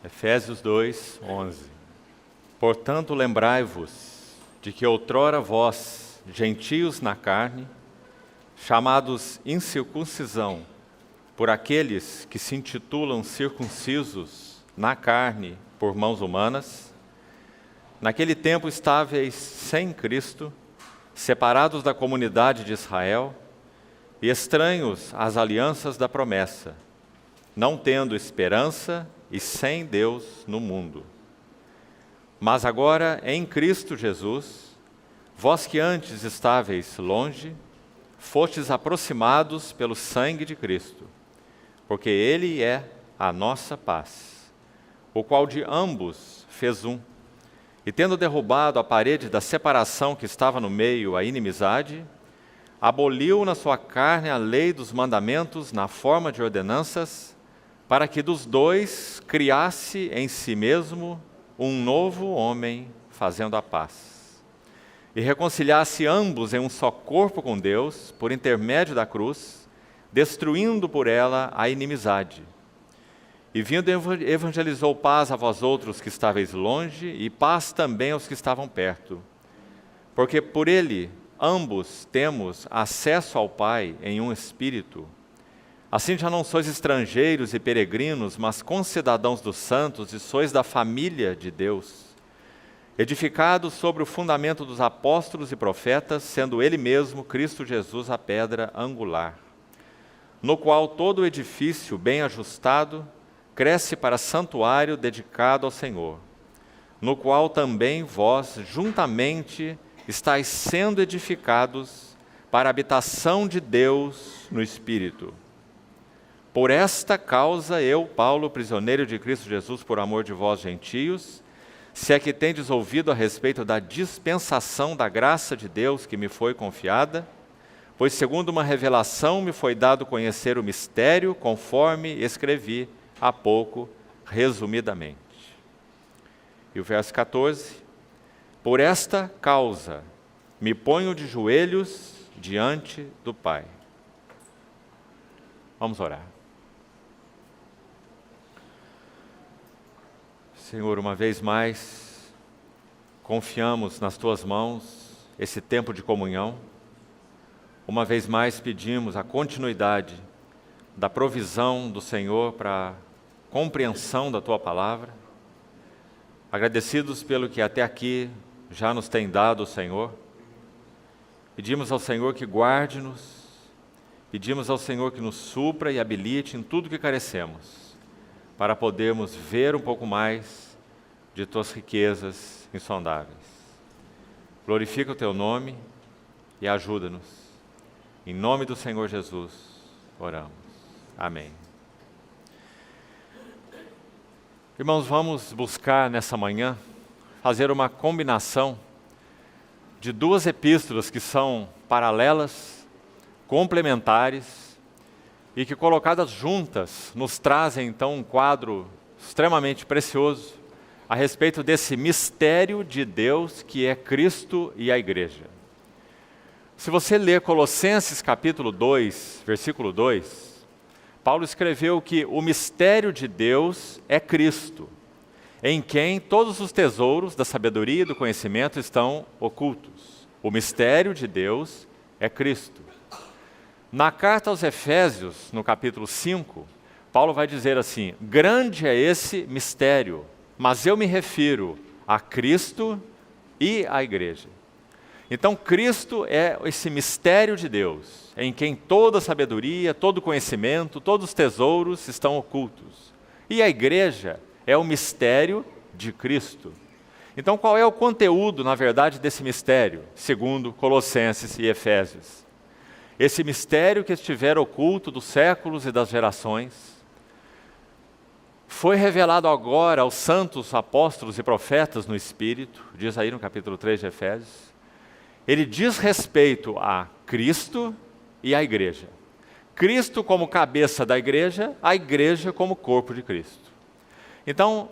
Efésios 2, 11. Portanto, lembrai-vos de que outrora vós, gentios na carne, chamados incircuncisão, por aqueles que se intitulam circuncisos na carne por mãos humanas, naquele tempo estáveis sem Cristo, separados da comunidade de Israel e estranhos às alianças da promessa, não tendo esperança e sem Deus no mundo. Mas agora, em Cristo Jesus, vós que antes estáveis longe, fostes aproximados pelo sangue de Cristo, porque Ele é a nossa paz, o qual de ambos fez um, e tendo derrubado a parede da separação que estava no meio, a inimizade, aboliu na sua carne a lei dos mandamentos na forma de ordenanças, para que dos dois criasse em si mesmo um novo homem, fazendo a paz, e reconciliasse ambos em um só corpo com Deus, por intermédio da cruz, destruindo por ela a inimizade. E vindo evangelizou paz a vós outros que estáveis longe, e paz também aos que estavam perto. Porque por ele ambos temos acesso ao Pai em um Espírito. Assim já não sois estrangeiros e peregrinos, mas concidadãos dos santos, e sois da família de Deus, edificados sobre o fundamento dos apóstolos e profetas, sendo Ele mesmo, Cristo Jesus, a pedra angular, no qual todo o edifício bem ajustado cresce para santuário dedicado ao Senhor, no qual também vós juntamente estáis sendo edificados para a habitação de Deus no Espírito. Por esta causa eu, Paulo, prisioneiro de Cristo Jesus, por amor de vós, gentios, se é que tendes ouvido a respeito da dispensação da graça de Deus que me foi confiada, pois segundo uma revelação me foi dado conhecer o mistério, conforme escrevi há pouco, resumidamente. E o verso 14: por esta causa me ponho de joelhos diante do Pai. Vamos orar. Senhor, uma vez mais, confiamos nas Tuas mãos esse tempo de comunhão. Uma vez mais pedimos a continuidade da provisão do Senhor para a compreensão da Tua palavra. Agradecidos pelo que até aqui já nos tem dado o Senhor. Pedimos ao Senhor que guarde-nos, pedimos ao Senhor que nos supra e habilite em tudo que carecemos, para podermos ver um pouco mais de Tuas riquezas insondáveis. Glorifica o Teu nome e ajuda-nos. Em nome do Senhor Jesus, oramos. Amém. Irmãos, vamos buscar nessa manhã fazer uma combinação de duas epístolas que são paralelas, complementares, e que colocadas juntas nos trazem então um quadro extremamente precioso a respeito desse mistério de Deus que é Cristo e a Igreja. Se você ler Colossenses capítulo 2, versículo 2, Paulo escreveu que o mistério de Deus é Cristo, em quem todos os tesouros da sabedoria e do conhecimento estão ocultos. O mistério de Deus é Cristo. Na carta aos Efésios, no capítulo 5, Paulo vai dizer assim: grande é esse mistério, mas eu me refiro a Cristo e à Igreja. Então, Cristo é esse mistério de Deus, em quem toda a sabedoria, todo o conhecimento, todos os tesouros estão ocultos. E a Igreja é o mistério de Cristo. Então, qual é o conteúdo, na verdade, desse mistério, segundo Colossenses e Efésios? Esse mistério que estiver oculto dos séculos e das gerações, foi revelado agora aos santos apóstolos e profetas no Espírito, diz aí no capítulo 3 de Efésios. Ele diz respeito a Cristo e à Igreja. Cristo como cabeça da Igreja, a Igreja como corpo de Cristo. Então,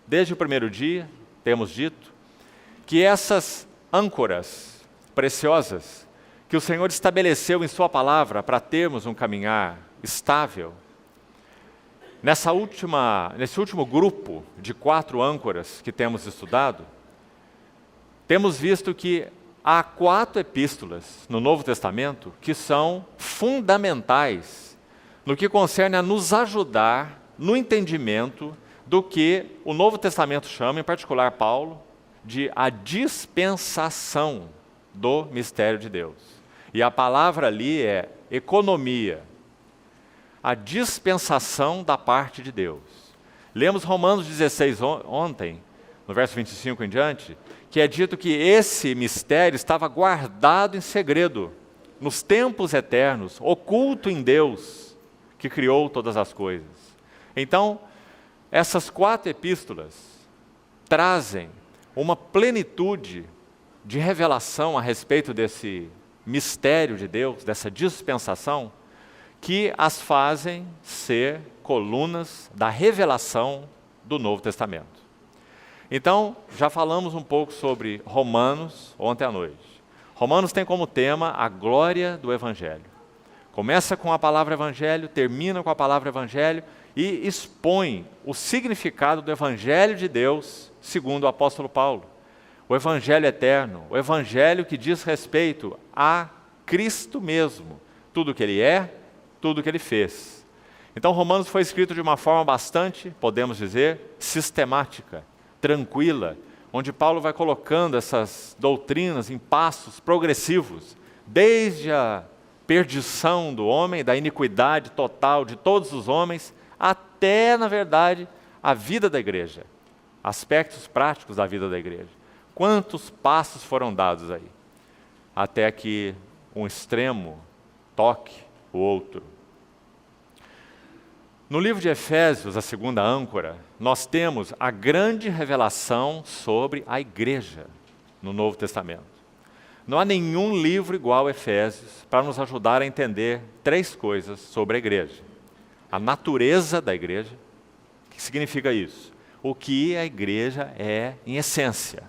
desde o primeiro dia, temos dito que essas âncoras preciosas que o Senhor estabeleceu em Sua palavra para termos um caminhar estável, Nesse último grupo de 4 âncoras que temos estudado, temos visto que há 4 epístolas no Novo Testamento que são fundamentais no que concerne a nos ajudar no entendimento do que o Novo Testamento chama, em particular Paulo, de a dispensação do mistério de Deus. E a palavra ali é economia, a dispensação da parte de Deus. Lemos Romanos 16 ontem, no verso 25 em diante, que é dito que esse mistério estava guardado em segredo, nos tempos eternos, oculto em Deus, que criou todas as coisas. Então, essas 4 epístolas trazem uma plenitude de revelação a respeito desse mistério de Deus, dessa dispensação, que as fazem ser colunas da revelação do Novo Testamento. Então, já falamos um pouco sobre Romanos ontem à noite. Romanos tem como tema a glória do Evangelho. Começa com a palavra Evangelho, termina com a palavra Evangelho e expõe o significado do Evangelho de Deus, segundo o apóstolo Paulo. O Evangelho eterno, o Evangelho que diz respeito a Cristo mesmo, tudo o que Ele é, tudo o que Ele fez. Então, Romanos foi escrito de uma forma bastante, podemos dizer, sistemática, tranquila, onde Paulo vai colocando essas doutrinas em passos progressivos, desde a perdição do homem, da iniquidade total de todos os homens, até, na verdade, a vida da igreja, aspectos práticos da vida da igreja. Quantos passos foram dados aí, até que um extremo toque o outro. No livro de Efésios, a segunda âncora, nós temos a grande revelação sobre a igreja no Novo Testamento. Não há nenhum livro igual a Efésios para nos ajudar a entender 3 coisas sobre a igreja. A natureza da igreja, o que significa isso? O que a igreja é em essência.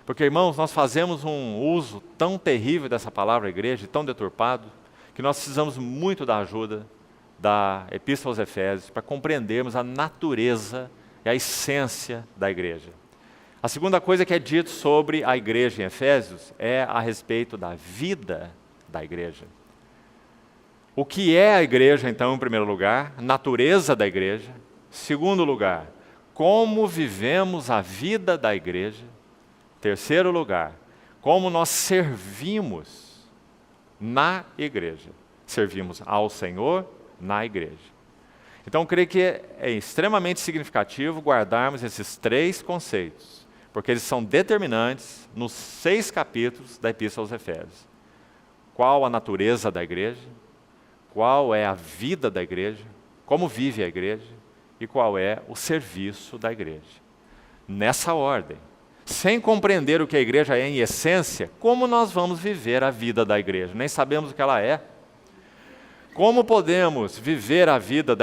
Porque, irmãos, nós fazemos um uso tão terrível dessa palavra igreja, tão deturpado, que nós precisamos muito da ajuda da Epístola aos Efésios para compreendermos a natureza e a essência da igreja. A segunda coisa que é dito sobre a igreja em Efésios é a respeito da vida da igreja. O que é a igreja, então, em primeiro lugar? Natureza da igreja. Segundo lugar, como vivemos a vida da igreja. Terceiro lugar, como nós servimos na igreja. Servimos ao Senhor na igreja. Então, eu creio que é extremamente significativo guardarmos esses 3 conceitos, porque eles são determinantes nos 6 capítulos da Epístola aos Efésios. Qual a natureza da igreja? Qual é a vida da igreja? Como vive a igreja? E qual é o serviço da igreja? Nessa ordem. Sem compreender o que a igreja é em essência, como nós vamos viver a vida da igreja? Nem sabemos o que ela é. Como podemos viver a vida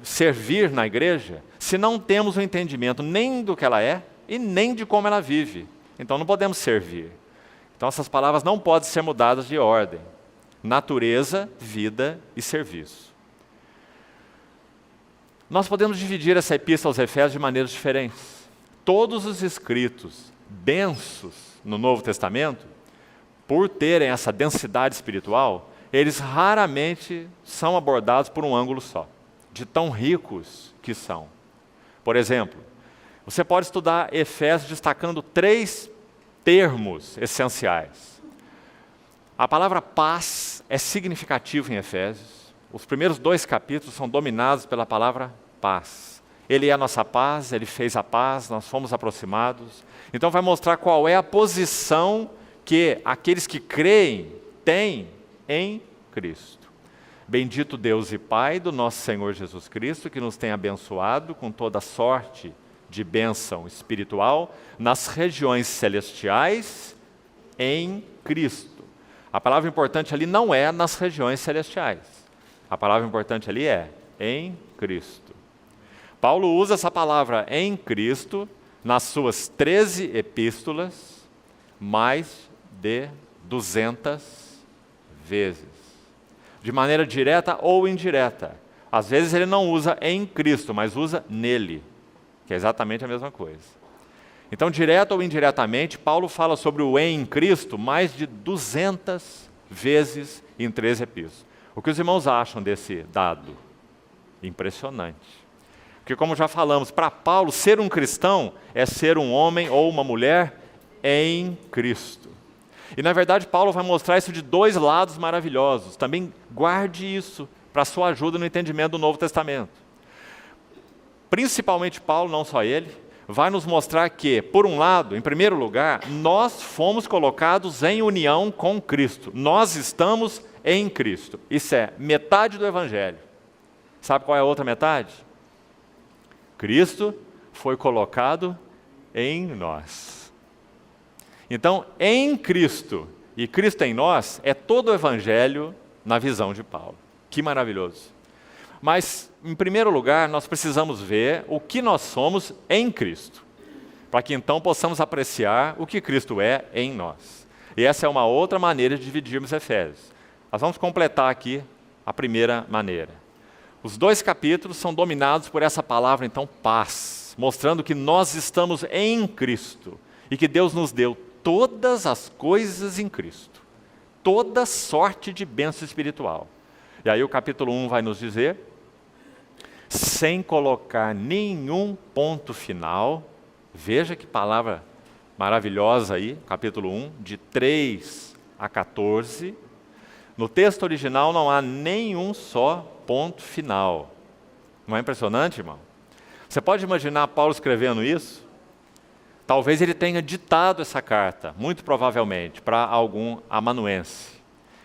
servir na igreja, se não temos o entendimento nem do que ela é e nem de como ela vive? Então não podemos servir. Então essas palavras não podem ser mudadas de ordem. Natureza, vida e serviço. Nós podemos dividir essa epístola aos Efésios de maneiras diferentes. Todos os escritos densos no Novo Testamento, por terem essa densidade espiritual, eles raramente são abordados por um ângulo só, de tão ricos que são. Por exemplo, você pode estudar Efésios destacando 3 termos essenciais. A palavra paz é significativa em Efésios. Os primeiros 2 capítulos são dominados pela palavra paz. Ele é a nossa paz, Ele fez a paz, nós fomos aproximados. Então vai mostrar qual é a posição que aqueles que creem têm em Cristo. Bendito Deus e Pai do nosso Senhor Jesus Cristo, que nos tem abençoado com toda sorte de bênção espiritual nas regiões celestiais em Cristo. A palavra importante ali não é nas regiões celestiais. A palavra importante ali é em Cristo. Paulo usa essa palavra em Cristo nas suas 13 epístolas, mais de 200 vezes. De maneira direta ou indireta, Às vezes ele não usa em Cristo, mas usa nele, que é exatamente a mesma coisa. Então, direto ou indiretamente, Paulo fala sobre o em Cristo mais de 200 vezes em 3 epístolas. O que os irmãos acham desse dado? Impressionante. Porque, como já falamos, para Paulo, ser um cristão é ser um homem ou uma mulher em Cristo. E, na verdade, Paulo vai mostrar isso de 2 lados maravilhosos. Também guarde isso para sua ajuda no entendimento do Novo Testamento. Principalmente Paulo, não só ele, vai nos mostrar que, por um lado, em primeiro lugar, nós fomos colocados em união com Cristo. Nós estamos em Cristo. Isso é metade do Evangelho. Sabe qual é a outra metade? Cristo foi colocado em nós. Então, em Cristo e Cristo em nós é todo o Evangelho na visão de Paulo. Que maravilhoso. Mas, em primeiro lugar, nós precisamos ver o que nós somos em Cristo, para que então possamos apreciar o que Cristo é em nós. E essa é uma outra maneira de dividirmos Efésios. Nós vamos completar aqui a primeira maneira. Os 2 capítulos são dominados por essa palavra, então, paz, mostrando que nós estamos em Cristo e que Deus nos deu todas as coisas em Cristo, toda sorte de bênção espiritual. E aí o capítulo 1 vai nos dizer, sem colocar nenhum ponto final, veja que palavra maravilhosa aí, capítulo 1, de 3 a 14, no texto original não há nenhum só ponto final. Não é impressionante, irmão? Você pode imaginar Paulo escrevendo isso? Talvez ele tenha ditado essa carta, muito provavelmente, para algum amanuense.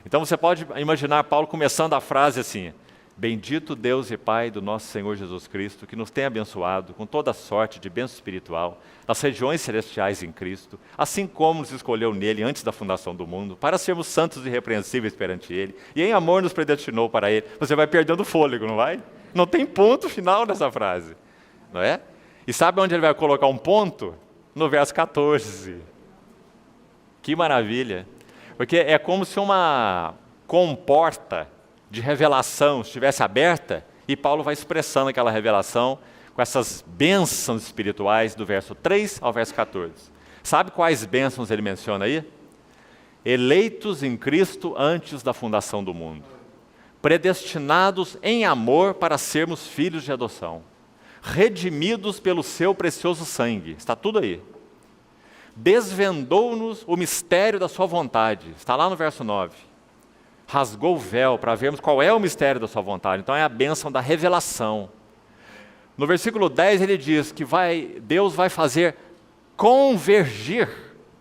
Então você pode imaginar Paulo começando a frase assim, bendito Deus e Pai do nosso Senhor Jesus Cristo, que nos tem abençoado com toda sorte de bênção espiritual, nas regiões celestiais em Cristo, assim como nos escolheu nele antes da fundação do mundo, para sermos santos e irrepreensíveis perante ele, e em amor nos predestinou para ele. Você vai perdendo o fôlego, não vai? Não tem ponto final nessa frase, não é? E sabe onde ele vai colocar um ponto? No verso 14. Que maravilha! Porque é como se uma comporta de revelação estivesse aberta e Paulo vai expressando aquela revelação com essas bênçãos espirituais do verso 3 ao verso 14. Sabe quais bênçãos ele menciona aí? Eleitos em Cristo antes da fundação do mundo, predestinados em amor para sermos filhos de adoção, redimidos pelo seu precioso sangue, está tudo aí. Desvendou-nos o mistério da sua vontade, está lá no verso 9. Rasgou o véu para vermos qual é o mistério da sua vontade. Então é a bênção da revelação. No versículo 10 ele diz que Deus vai fazer convergir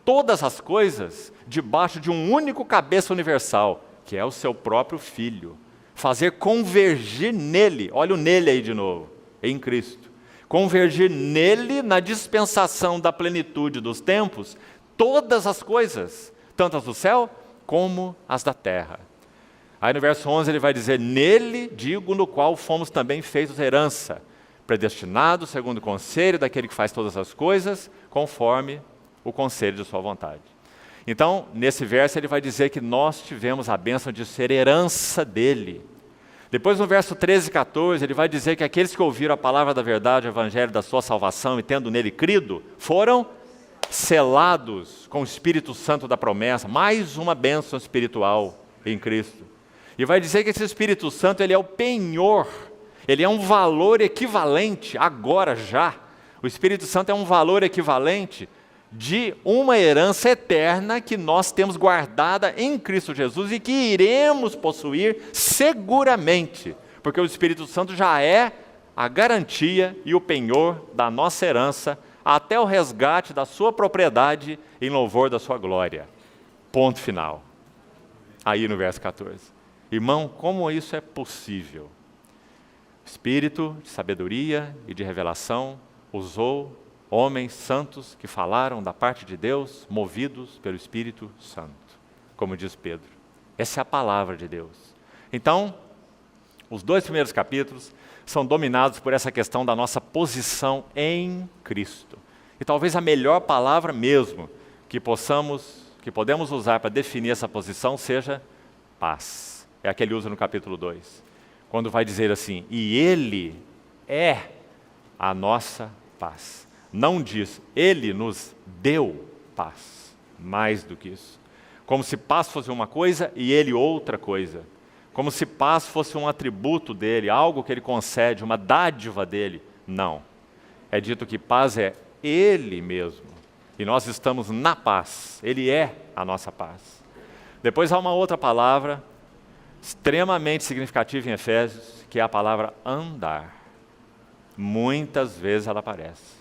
todas as coisas debaixo de um único cabeça universal, que é o seu próprio Filho. Fazer convergir nele, olha o nele aí de novo, em Cristo. Convergir nele na dispensação da plenitude dos tempos, todas as coisas, tanto as do céu como as da terra. Aí no verso 11 ele vai dizer, nele digo no qual fomos também feitos herança, predestinados segundo o conselho daquele que faz todas as coisas, conforme o conselho de sua vontade. Então, nesse verso ele vai dizer que nós tivemos a bênção de ser herança dele. Depois no verso 13 e 14, ele vai dizer que aqueles que ouviram a palavra da verdade, o evangelho da sua salvação e tendo nele crido, foram selados com o Espírito Santo da promessa, mais uma bênção espiritual em Cristo. E vai dizer que esse Espírito Santo ele é o penhor, ele é um valor equivalente, agora já. O Espírito Santo é um valor equivalente de uma herança eterna que nós temos guardada em Cristo Jesus e que iremos possuir seguramente, porque o Espírito Santo já é a garantia e o penhor da nossa herança até o resgate da sua propriedade em louvor da sua glória. Ponto final. Aí no verso 14. Irmão, como isso é possível? Espírito de sabedoria e de revelação usou homens santos que falaram da parte de Deus, movidos pelo Espírito Santo, como diz Pedro. Essa é a palavra de Deus. Então, os 2 primeiros capítulos são dominados por essa questão da nossa posição em Cristo. E talvez a melhor palavra mesmo que podemos usar para definir essa posição seja paz. É a que ele usa no capítulo 2. quando vai dizer assim, e Ele é a nossa paz. Não diz, Ele nos deu paz, mais do que isso. Como se paz fosse uma coisa e Ele outra coisa. Como se paz fosse um atributo dele, algo que ele concede, uma dádiva dele. Não. É dito que paz é Ele mesmo. E nós estamos na paz. Ele é a nossa paz. Depois há uma outra palavra extremamente significativa em Efésios, que é a palavra andar. Muitas vezes ela aparece.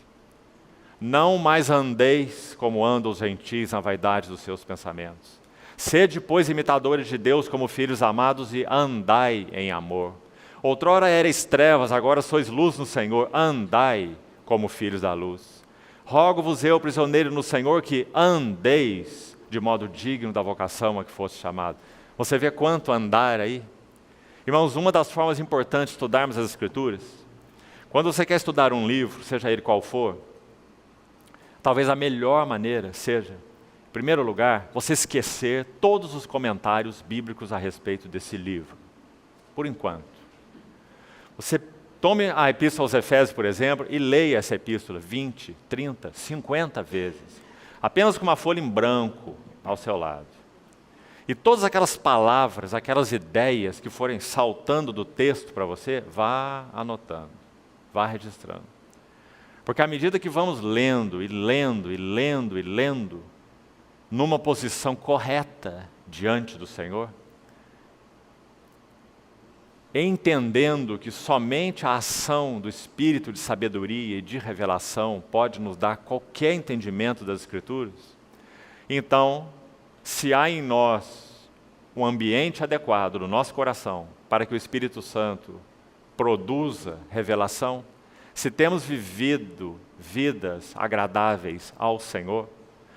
Não mais andeis como andam os gentios na vaidade dos seus pensamentos. Sede, pois, imitadores de Deus como filhos amados e andai em amor. Outrora erais trevas, agora sois luz no Senhor, andai como filhos da luz. Rogo-vos eu, prisioneiro no Senhor, que andeis de modo digno da vocação a que fosse chamado. Você vê quanto andar aí? Irmãos, uma das formas importantes de estudarmos as Escrituras, quando você quer estudar um livro, seja ele qual for, talvez a melhor maneira seja, em primeiro lugar, você esquecer todos os comentários bíblicos a respeito desse livro, por enquanto. Você tome a Epístola aos Efésios, por exemplo, e leia essa epístola 20, 30, 50 vezes, apenas com uma folha em branco ao seu lado. E todas aquelas palavras, aquelas ideias que forem saltando do texto para você, vá anotando, vá registrando. Porque à medida que vamos lendo, e lendo, e lendo, e lendo, numa posição correta diante do Senhor, entendendo que somente a ação do Espírito de sabedoria e de revelação pode nos dar qualquer entendimento das Escrituras, então, se há em nós um ambiente adequado no nosso coração para que o Espírito Santo produza revelação, se temos vivido vidas agradáveis ao Senhor,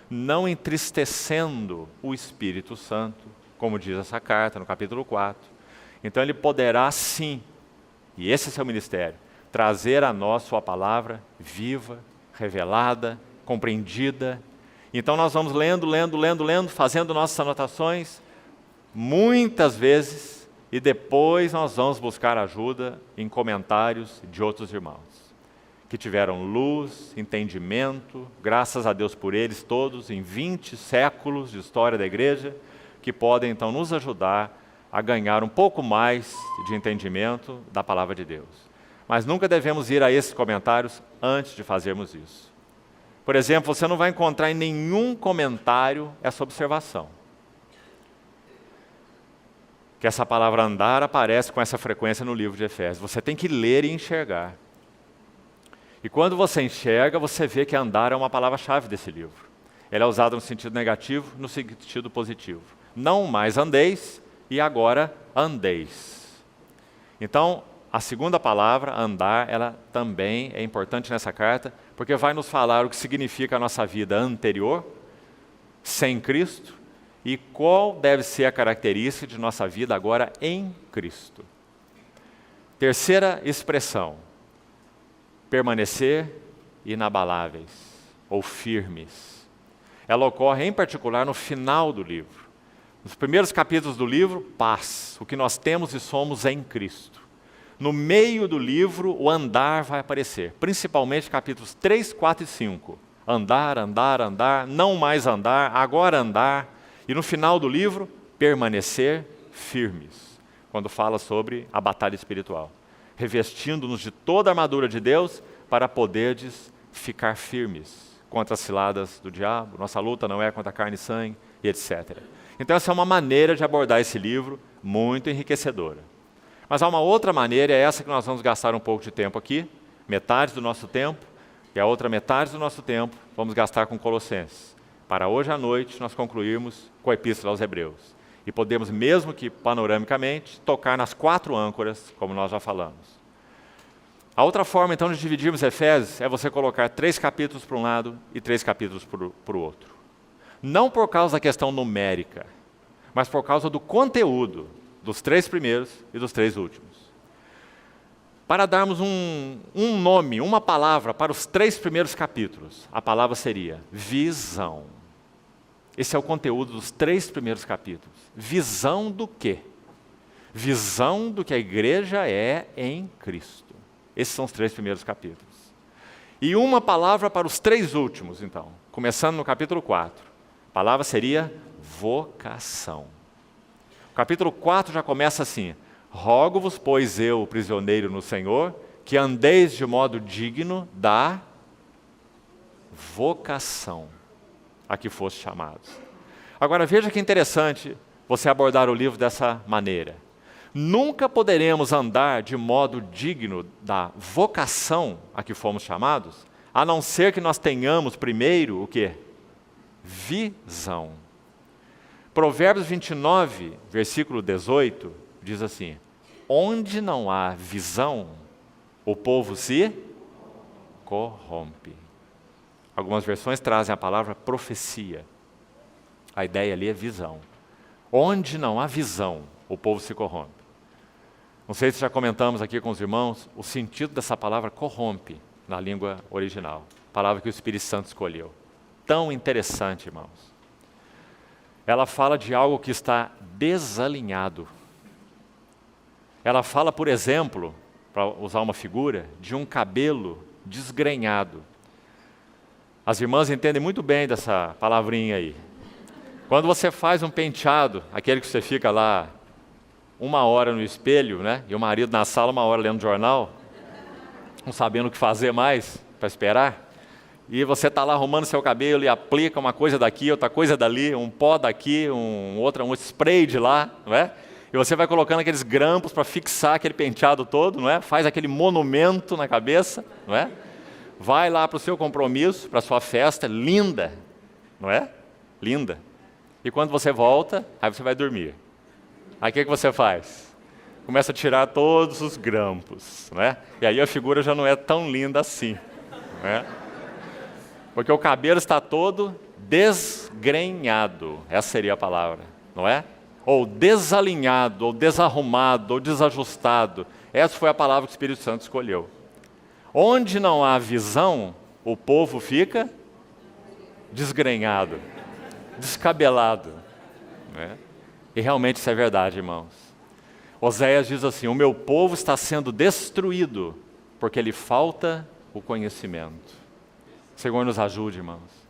não entristecendo o Espírito Santo, como diz essa carta no capítulo 4, então ele poderá sim, e esse é seu ministério, trazer a nós sua palavra viva, revelada, compreendida. Então nós vamos lendo, fazendo nossas anotações, muitas vezes, e depois nós vamos buscar ajuda em comentários de outros irmãos, que tiveram luz, entendimento, graças a Deus por eles todos, em 20 séculos de história da igreja, que podem então nos ajudar a ganhar um pouco mais de entendimento da palavra de Deus. Mas nunca devemos ir a esses comentários antes de fazermos isso. Por exemplo, você não vai encontrar em nenhum comentário essa observação. Que essa palavra andar aparece com essa frequência no livro de Efésios. Você tem que ler e enxergar. E quando você enxerga, você vê que andar é uma palavra-chave desse livro. Ela é usada no sentido negativo, no sentido positivo. Não mais andeis, e agora andeis. Então, a segunda palavra, andar, ela também é importante nessa carta, porque vai nos falar o que significa a nossa vida anterior, sem Cristo, e qual deve ser a característica de nossa vida agora em Cristo. Terceira expressão, permanecer inabaláveis, ou firmes. Ela ocorre em particular no final do livro. Nos primeiros capítulos do livro, paz, o que nós temos e somos em Cristo. No meio do livro, o andar vai aparecer, principalmente capítulos 3, 4 e 5. Andar, andar, andar, não mais andar, agora andar. E no final do livro, permanecer firmes, quando fala sobre a batalha espiritual. Revestindo-nos de toda a armadura de Deus para poderdes ficar firmes contra as ciladas do diabo. Nossa luta não é contra carne e sangue, e etc. Então essa é uma maneira de abordar esse livro muito enriquecedora. Mas há uma outra maneira, é essa que nós vamos gastar um pouco de tempo aqui, metade do nosso tempo, e a outra metade do nosso tempo vamos gastar com Colossenses. Para hoje à noite nós concluirmos com a Epístola aos Hebreus. E podemos, mesmo que panoramicamente, tocar nas 4 âncoras, como nós já falamos. A outra forma, então, de dividirmos Efésios é você colocar 3 capítulos para um lado e 3 capítulos para o outro. Não por causa da questão numérica, mas por causa do conteúdo dos 3 primeiros e dos 3 últimos. Para darmos um nome, uma palavra para os 3 primeiros capítulos, a palavra seria visão. Esse é o conteúdo dos 3 primeiros capítulos. Visão do quê? Visão do que a igreja é em Cristo. Esses são os 3 primeiros capítulos. E uma palavra para os 3 últimos, então. Começando no capítulo 4. A palavra seria vocação. O capítulo 4 já começa assim: rogo-vos, pois eu, prisioneiro no Senhor, que andeis de modo digno da vocação a que foste chamados. Agora veja que interessante você abordar o livro dessa maneira. Nunca poderemos andar de modo digno da vocação a que fomos chamados, a não ser que nós tenhamos primeiro o quê? Visão. Provérbios 29, versículo 18, diz assim: onde não há visão, o povo se corrompe. Algumas versões trazem a palavra profecia. A ideia ali é visão. Onde não há visão, o povo se corrompe. Não sei se já comentamos aqui com os irmãos o sentido dessa palavra corrompe na língua original. Palavra que o Espírito Santo escolheu. Tão interessante, irmãos. Ela fala de algo que está desalinhado. Ela fala, por exemplo, para usar uma figura, de um cabelo desgrenhado. As irmãs entendem muito bem dessa palavrinha aí. Quando você faz um penteado, aquele que você fica lá 1 hora no espelho, né? E o marido na sala 1 hora lendo jornal, não sabendo o que fazer mais para esperar, e você está lá arrumando seu cabelo e aplica uma coisa daqui, outra coisa dali, um pó daqui, um spray de lá, não é? E você vai colocando aqueles grampos para fixar aquele penteado todo, não é? Faz aquele monumento na cabeça, não é? Vai lá para o seu compromisso, para a sua festa, linda, não é? Linda. E quando você volta, aí você vai dormir. Aí o que você faz? Começa a tirar todos os grampos, não é? E aí a figura já não é tão linda assim, não é? Porque o cabelo está todo desgrenhado, essa seria a palavra, não é? Ou desalinhado, ou desarrumado, ou desajustado. Essa foi a palavra que o Espírito Santo escolheu. Onde não há visão, o povo fica desgrenhado, descabelado. Né? E realmente isso é verdade, irmãos. Oséias diz assim: o meu povo está sendo destruído, porque lhe falta o conhecimento. O Senhor nos ajude, irmãos.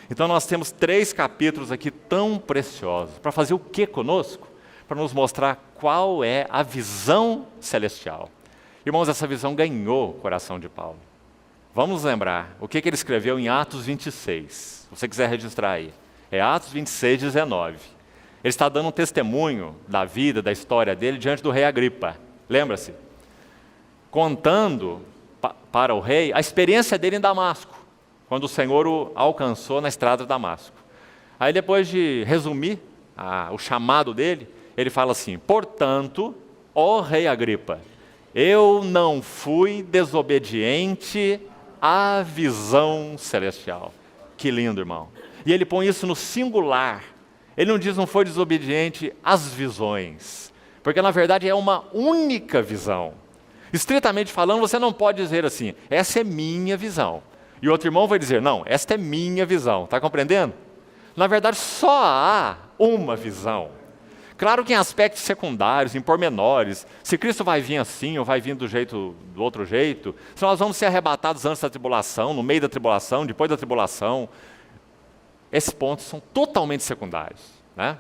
Então nós temos 3 capítulos aqui tão preciosos. Para fazer o que conosco? Para nos mostrar qual é a visão celestial. Irmãos, essa visão ganhou o coração de Paulo. Vamos lembrar o que ele escreveu em Atos 26. Se você quiser registrar aí. É Atos 26, 19. Ele está dando um testemunho da vida, da história dele diante do rei Agripa. Lembra-se? Contando para o rei a experiência dele em Damasco, quando o Senhor o alcançou na estrada de Damasco. Aí depois de resumir o chamado dele, ele fala assim: portanto, ó rei Agripa, eu não fui desobediente à visão celestial. Que lindo, irmão. E ele põe isso no singular. Ele não diz não foi desobediente às visões, porque na verdade é uma única visão. Estritamente falando, você não pode dizer assim: essa é minha visão. E outro irmão vai dizer: não, esta é minha visão. Está compreendendo? Na verdade, só há uma visão. Claro que em aspectos secundários, em pormenores, se Cristo vai vir assim ou vai vir do outro jeito, se nós vamos ser arrebatados antes da tribulação, no meio da tribulação, depois da tribulação, esses pontos são totalmente secundários, né?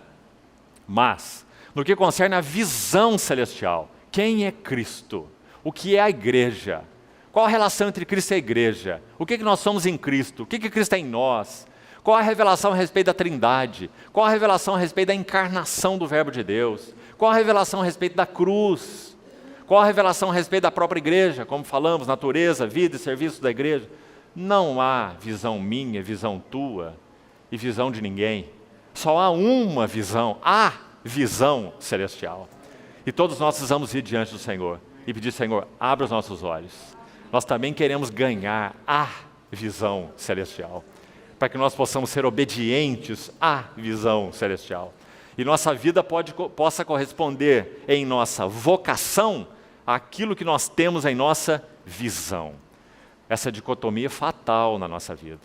Mas, no que concerne a visão celestial, quem é Cristo? O que é a igreja? Qual a relação entre Cristo e a igreja? O que nós somos em Cristo? O que Cristo é em nós? Qual a revelação a respeito da Trindade? Qual a revelação a respeito da encarnação do Verbo de Deus? Qual a revelação a respeito da cruz? Qual a revelação a respeito da própria igreja? Como falamos, natureza, vida e serviço da igreja. Não há visão minha, visão tua e visão de ninguém. Só há uma visão, a visão celestial. E todos nós precisamos ir diante do Senhor e pedir: Senhor, abra os nossos olhos. Nós também queremos ganhar a visão celestial, para que nós possamos ser obedientes à visão celestial. E nossa vida possa corresponder em nossa vocação àquilo que nós temos em nossa visão. Essa dicotomia é fatal na nossa vida.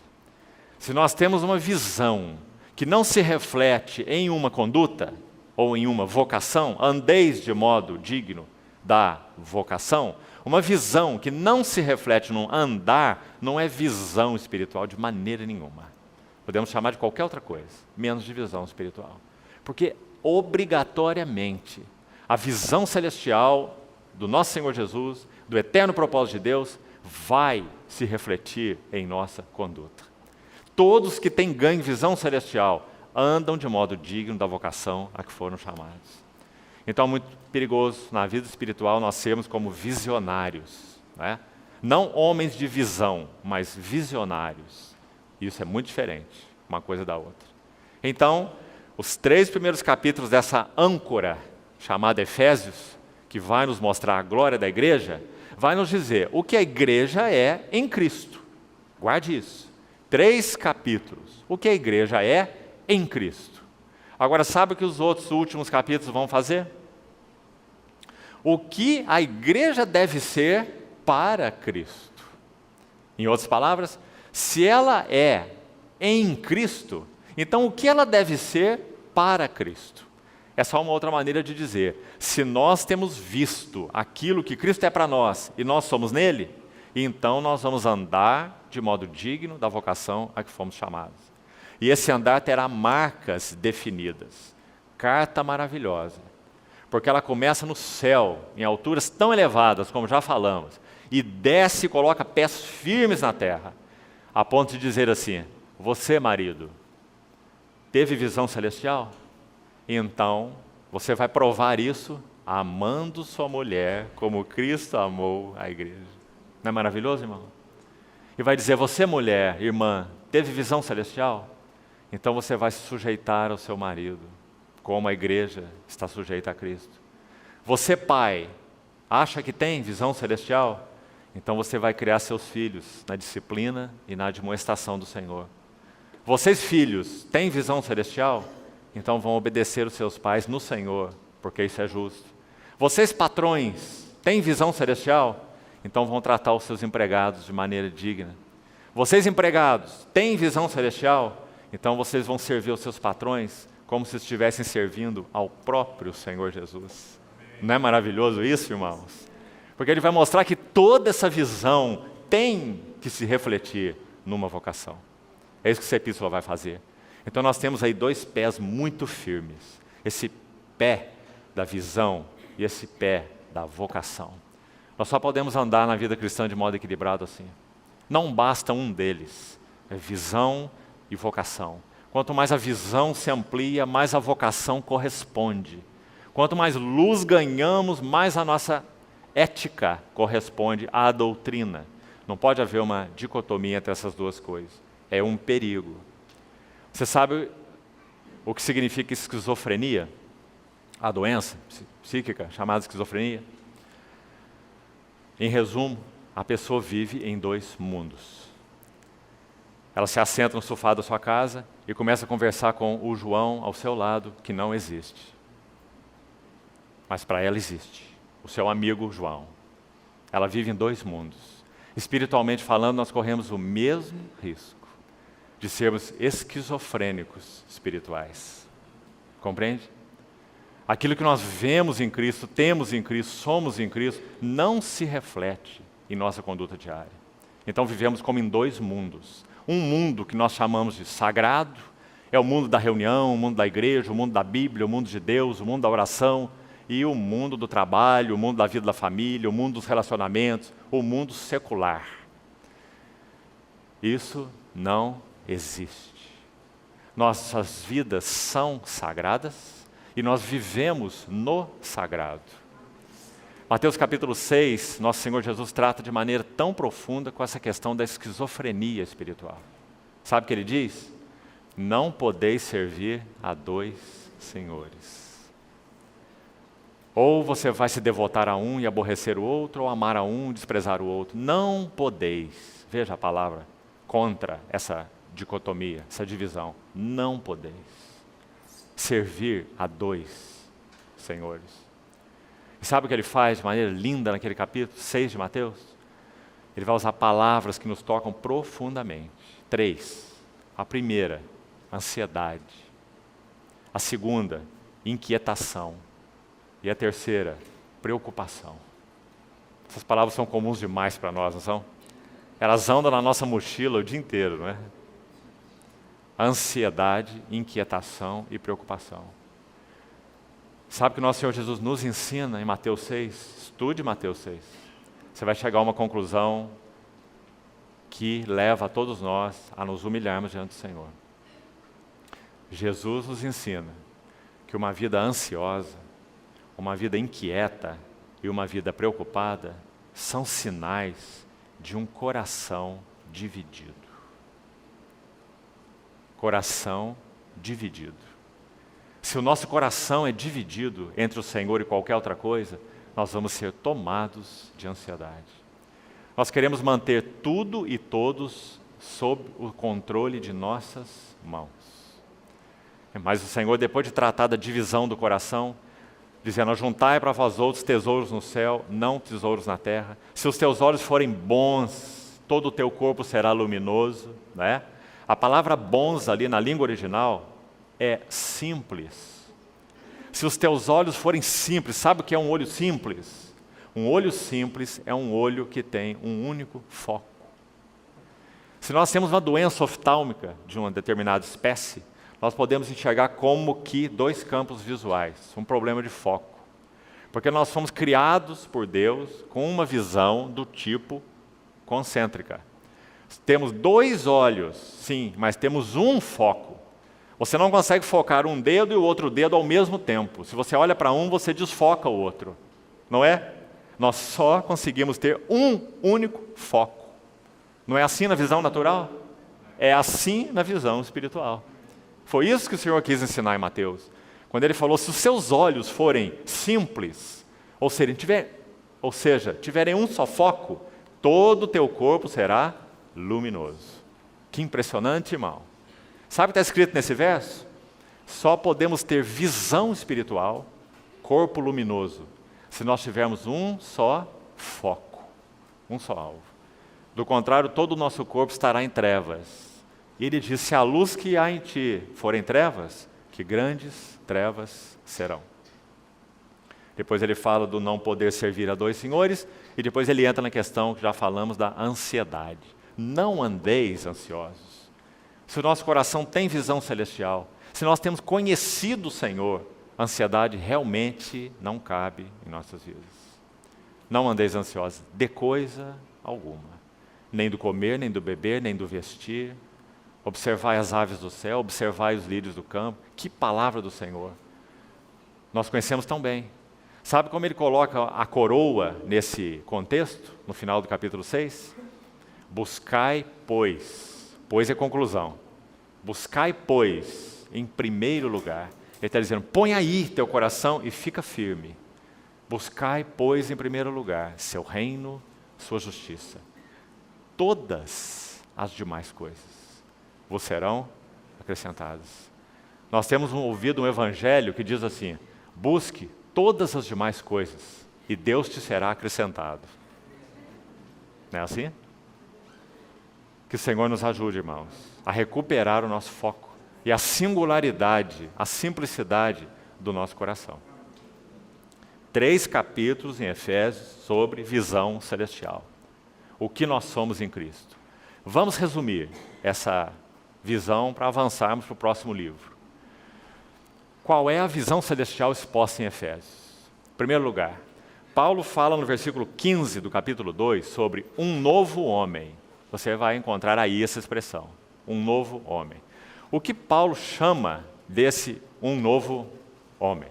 Se nós temos uma visão que não se reflete em uma conduta, ou em uma vocação, andeis de modo digno da vocação, uma visão que não se reflete num andar, não é visão espiritual de maneira nenhuma. Podemos chamar de qualquer outra coisa, menos de visão espiritual. Porque, obrigatoriamente, a visão celestial do nosso Senhor Jesus, do eterno propósito de Deus, vai se refletir em nossa conduta. Todos que têm ganho visão celestial andam de modo digno da vocação a que foram chamados. Então é muito perigoso na vida espiritual nós sermos como visionários, né? Não homens de visão, mas visionários. Isso é muito diferente, uma coisa da outra. Então, os 3 primeiros capítulos dessa âncora, chamada Efésios, que vai nos mostrar a glória da igreja, vai nos dizer o que a igreja é em Cristo. Guarde isso. 3 capítulos. O que a igreja é em Cristo. Agora, sabe o que os outros últimos capítulos vão fazer? O que a igreja deve ser para Cristo. Em outras palavras, se ela é em Cristo, então o que ela deve ser para Cristo? É só uma outra maneira de dizer, se nós temos visto aquilo que Cristo é para nós e nós somos nele, então nós vamos andar de modo digno da vocação a que fomos chamados. E esse andar terá marcas definidas. Carta maravilhosa, porque ela começa no céu, em alturas tão elevadas, como já falamos, e desce e coloca pés firmes na terra, a ponto de dizer assim, você, marido, teve visão celestial? Então, você vai provar isso amando sua mulher como Cristo amou a igreja. Não é maravilhoso, irmão? E vai dizer, você, mulher, irmã, teve visão celestial? Então você vai se sujeitar ao seu marido, como a igreja está sujeita a Cristo. Você, pai, acha que tem visão celestial? Então você vai criar seus filhos na disciplina e na admoestação do Senhor. Vocês, filhos, têm visão celestial? Então vão obedecer os seus pais no Senhor, porque isso é justo. Vocês, patrões, têm visão celestial? Então vão tratar os seus empregados de maneira digna. Vocês, empregados, têm visão celestial? Então vocês vão servir os seus patrões como se estivessem servindo ao próprio Senhor Jesus. Não é maravilhoso isso, irmãos? Porque ele vai mostrar que toda essa visão tem que se refletir numa vocação. É isso que essa epístola vai fazer. Então nós temos aí 2 pés muito firmes. Esse pé da visão e esse pé da vocação. Nós só podemos andar na vida cristã de modo equilibrado assim. Não basta um deles. É visão e vocação. Quanto mais a visão se amplia, mais a vocação corresponde. Quanto mais luz ganhamos, mais a nossa ética corresponde à doutrina. Não pode haver uma dicotomia entre essas 2 coisas. É um perigo. Você sabe o que significa esquizofrenia? A doença psíquica chamada esquizofrenia? Em resumo, a pessoa vive em 2 mundos. Ela se assenta no sofá da sua casa e começa a conversar com o João ao seu lado, que não existe. Mas para ela existe, o seu amigo João. Ela vive em 2 mundos. Espiritualmente falando, nós corremos o mesmo risco de sermos esquizofrênicos espirituais. Compreende? Aquilo que nós vemos em Cristo, temos em Cristo, somos em Cristo, não se reflete em nossa conduta diária. Então vivemos como em 2 mundos. Um mundo que nós chamamos de sagrado, é o mundo da reunião, o mundo da igreja, o mundo da Bíblia, o mundo de Deus, o mundo da oração, e o mundo do trabalho, o mundo da vida da família, o mundo dos relacionamentos, o mundo secular. Isso não existe. Nossas vidas são sagradas e nós vivemos no sagrado. Mateus capítulo 6, nosso Senhor Jesus trata de maneira tão profunda com essa questão da esquizofrenia espiritual. Sabe o que ele diz? Não podeis servir a 2 senhores. Ou você vai se devotar a um e aborrecer o outro, ou amar a um e desprezar o outro. Não podeis. Veja a palavra contra essa dicotomia, essa divisão. Não podeis servir a 2 senhores. E sabe o que ele faz de maneira linda naquele capítulo 6 de Mateus? Ele vai usar palavras que nos tocam profundamente. 3. A primeira, ansiedade. A segunda, inquietação. E a terceira, preocupação. Essas palavras são comuns demais para nós, não são? Elas andam na nossa mochila o dia inteiro, não é? Ansiedade, inquietação e preocupação. Sabe que o nosso Senhor Jesus nos ensina em Mateus 6? Estude Mateus 6. Você vai chegar a uma conclusão que leva a todos nós a nos humilharmos diante do Senhor. Jesus nos ensina que uma vida ansiosa, uma vida inquieta e uma vida preocupada são sinais de um coração dividido. Coração dividido. Se o nosso coração é dividido entre o Senhor e qualquer outra coisa, nós vamos ser tomados de ansiedade. Nós queremos manter tudo e todos sob o controle de nossas mãos. Mas o Senhor, depois de tratar da divisão do coração, dizendo: juntai para vós outros tesouros no céu, não tesouros na terra. Se os teus olhos forem bons, todo o teu corpo será luminoso, né? A palavra bons ali na língua original é simples. Se os teus olhos forem simples, sabe o que é um olho simples? Um olho simples é um olho que tem um único foco. Se nós temos uma doença oftálmica de uma determinada espécie, nós podemos enxergar como que dois campos visuais, um problema de foco. Porque nós fomos criados por Deus com uma visão do tipo concêntrica. Temos dois olhos, sim, mas temos um foco. Você não consegue focar um dedo e o outro dedo ao mesmo tempo. Se você olha para um, você desfoca o outro. Não é? Nós só conseguimos ter um único foco. Não é assim na visão natural? É assim na visão espiritual. Foi isso que o Senhor quis ensinar em Mateus. Quando ele falou: se os seus olhos forem simples, ou seja, tiverem um só foco, todo o teu corpo será luminoso. Que impressionante, irmão. Sabe o que está escrito nesse verso? Só podemos ter visão espiritual, corpo luminoso, se nós tivermos um só foco, um só alvo. Do contrário, todo o nosso corpo estará em trevas. E ele diz: se a luz que há em ti for em trevas, que grandes trevas serão. Depois ele fala do não poder servir a dois senhores, e depois ele entra na questão que já falamos da ansiedade. Não andeis ansiosos. Se o nosso coração tem visão celestial, se nós temos conhecido o Senhor, a ansiedade realmente não cabe em nossas vidas. Não andeis ansiosos de coisa alguma, nem do comer, nem do beber, nem do vestir. Observai as aves do céu, observai os lírios do campo. Que palavra do Senhor! Nós conhecemos tão bem. Sabe como ele coloca a coroa nesse contexto, no final do capítulo 6? Buscai, pois é conclusão. Buscai, pois, em primeiro lugar. Ele está dizendo: põe aí teu coração e fica firme. Buscai, pois, em primeiro lugar, seu reino, sua justiça. Todas as demais coisas vos serão acrescentadas. Nós temos ouvido um evangelho que diz assim: busque todas as demais coisas e Deus te será acrescentado. Não é assim? Que o Senhor nos ajude, irmãos, a recuperar o nosso foco e a singularidade, a simplicidade do nosso coração. 3 capítulos em Efésios sobre visão celestial. O que nós somos em Cristo. Vamos resumir essa visão para avançarmos para o próximo livro. Qual é a visão celestial exposta em Efésios? Em primeiro lugar, Paulo fala no versículo 15 do capítulo 2 sobre um novo homem. Você vai encontrar aí essa expressão, um novo homem. O que Paulo chama desse um novo homem?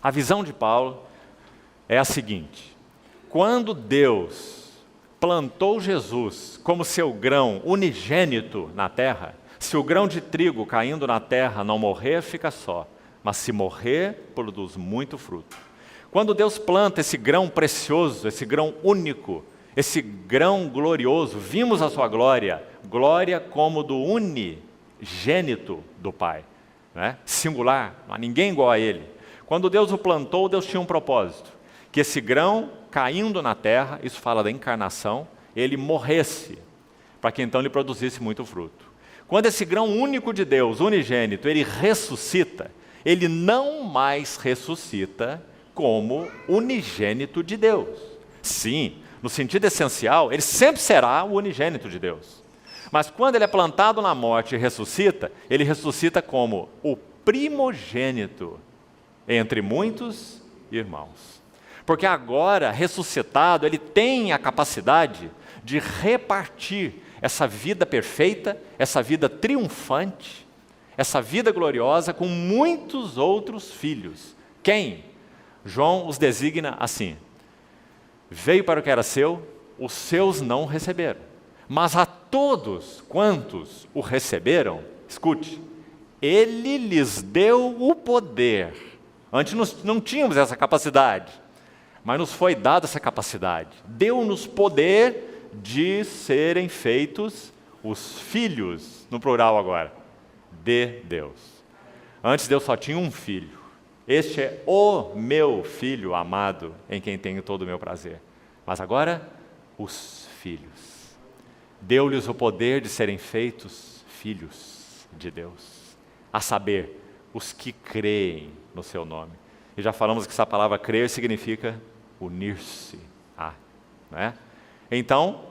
A visão de Paulo é a seguinte: quando Deus plantou Jesus como seu grão unigênito na terra, se o grão de trigo caindo na terra não morrer, fica só, mas se morrer, produz muito fruto. Quando Deus planta esse grão precioso, esse grão único, esse grão glorioso, vimos a sua glória, glória como do unigênito do Pai, né? Singular, não há ninguém igual a Ele. Quando Deus o plantou, Deus tinha um propósito, que esse grão caindo na terra, isso fala da encarnação, ele morresse, para que então ele produzisse muito fruto. Quando esse grão único de Deus, unigênito, ele ressuscita, ele não mais ressuscita como unigênito de Deus. Sim, no sentido essencial, ele sempre será o unigênito de Deus. Mas quando ele é plantado na morte e ressuscita, ele ressuscita como o primogênito entre muitos irmãos. Porque agora, ressuscitado, ele tem a capacidade de repartir essa vida perfeita, essa vida triunfante, essa vida gloriosa com muitos outros filhos. Quem? João os designa assim: veio para o que era seu, os seus não receberam. Mas a todos quantos o receberam, escute, ele lhes deu o poder. Antes nós não tínhamos essa capacidade, mas nos foi dada essa capacidade. Deu-nos poder de serem feitos os filhos, no plural agora, de Deus. Antes Deus só tinha um filho. Este é o meu filho amado, em quem tenho todo o meu prazer. Mas agora, os filhos. Deu-lhes o poder de serem feitos filhos de Deus. A saber, os que creem no seu nome. E já falamos que essa palavra crer significa unir-se a, não é? Então,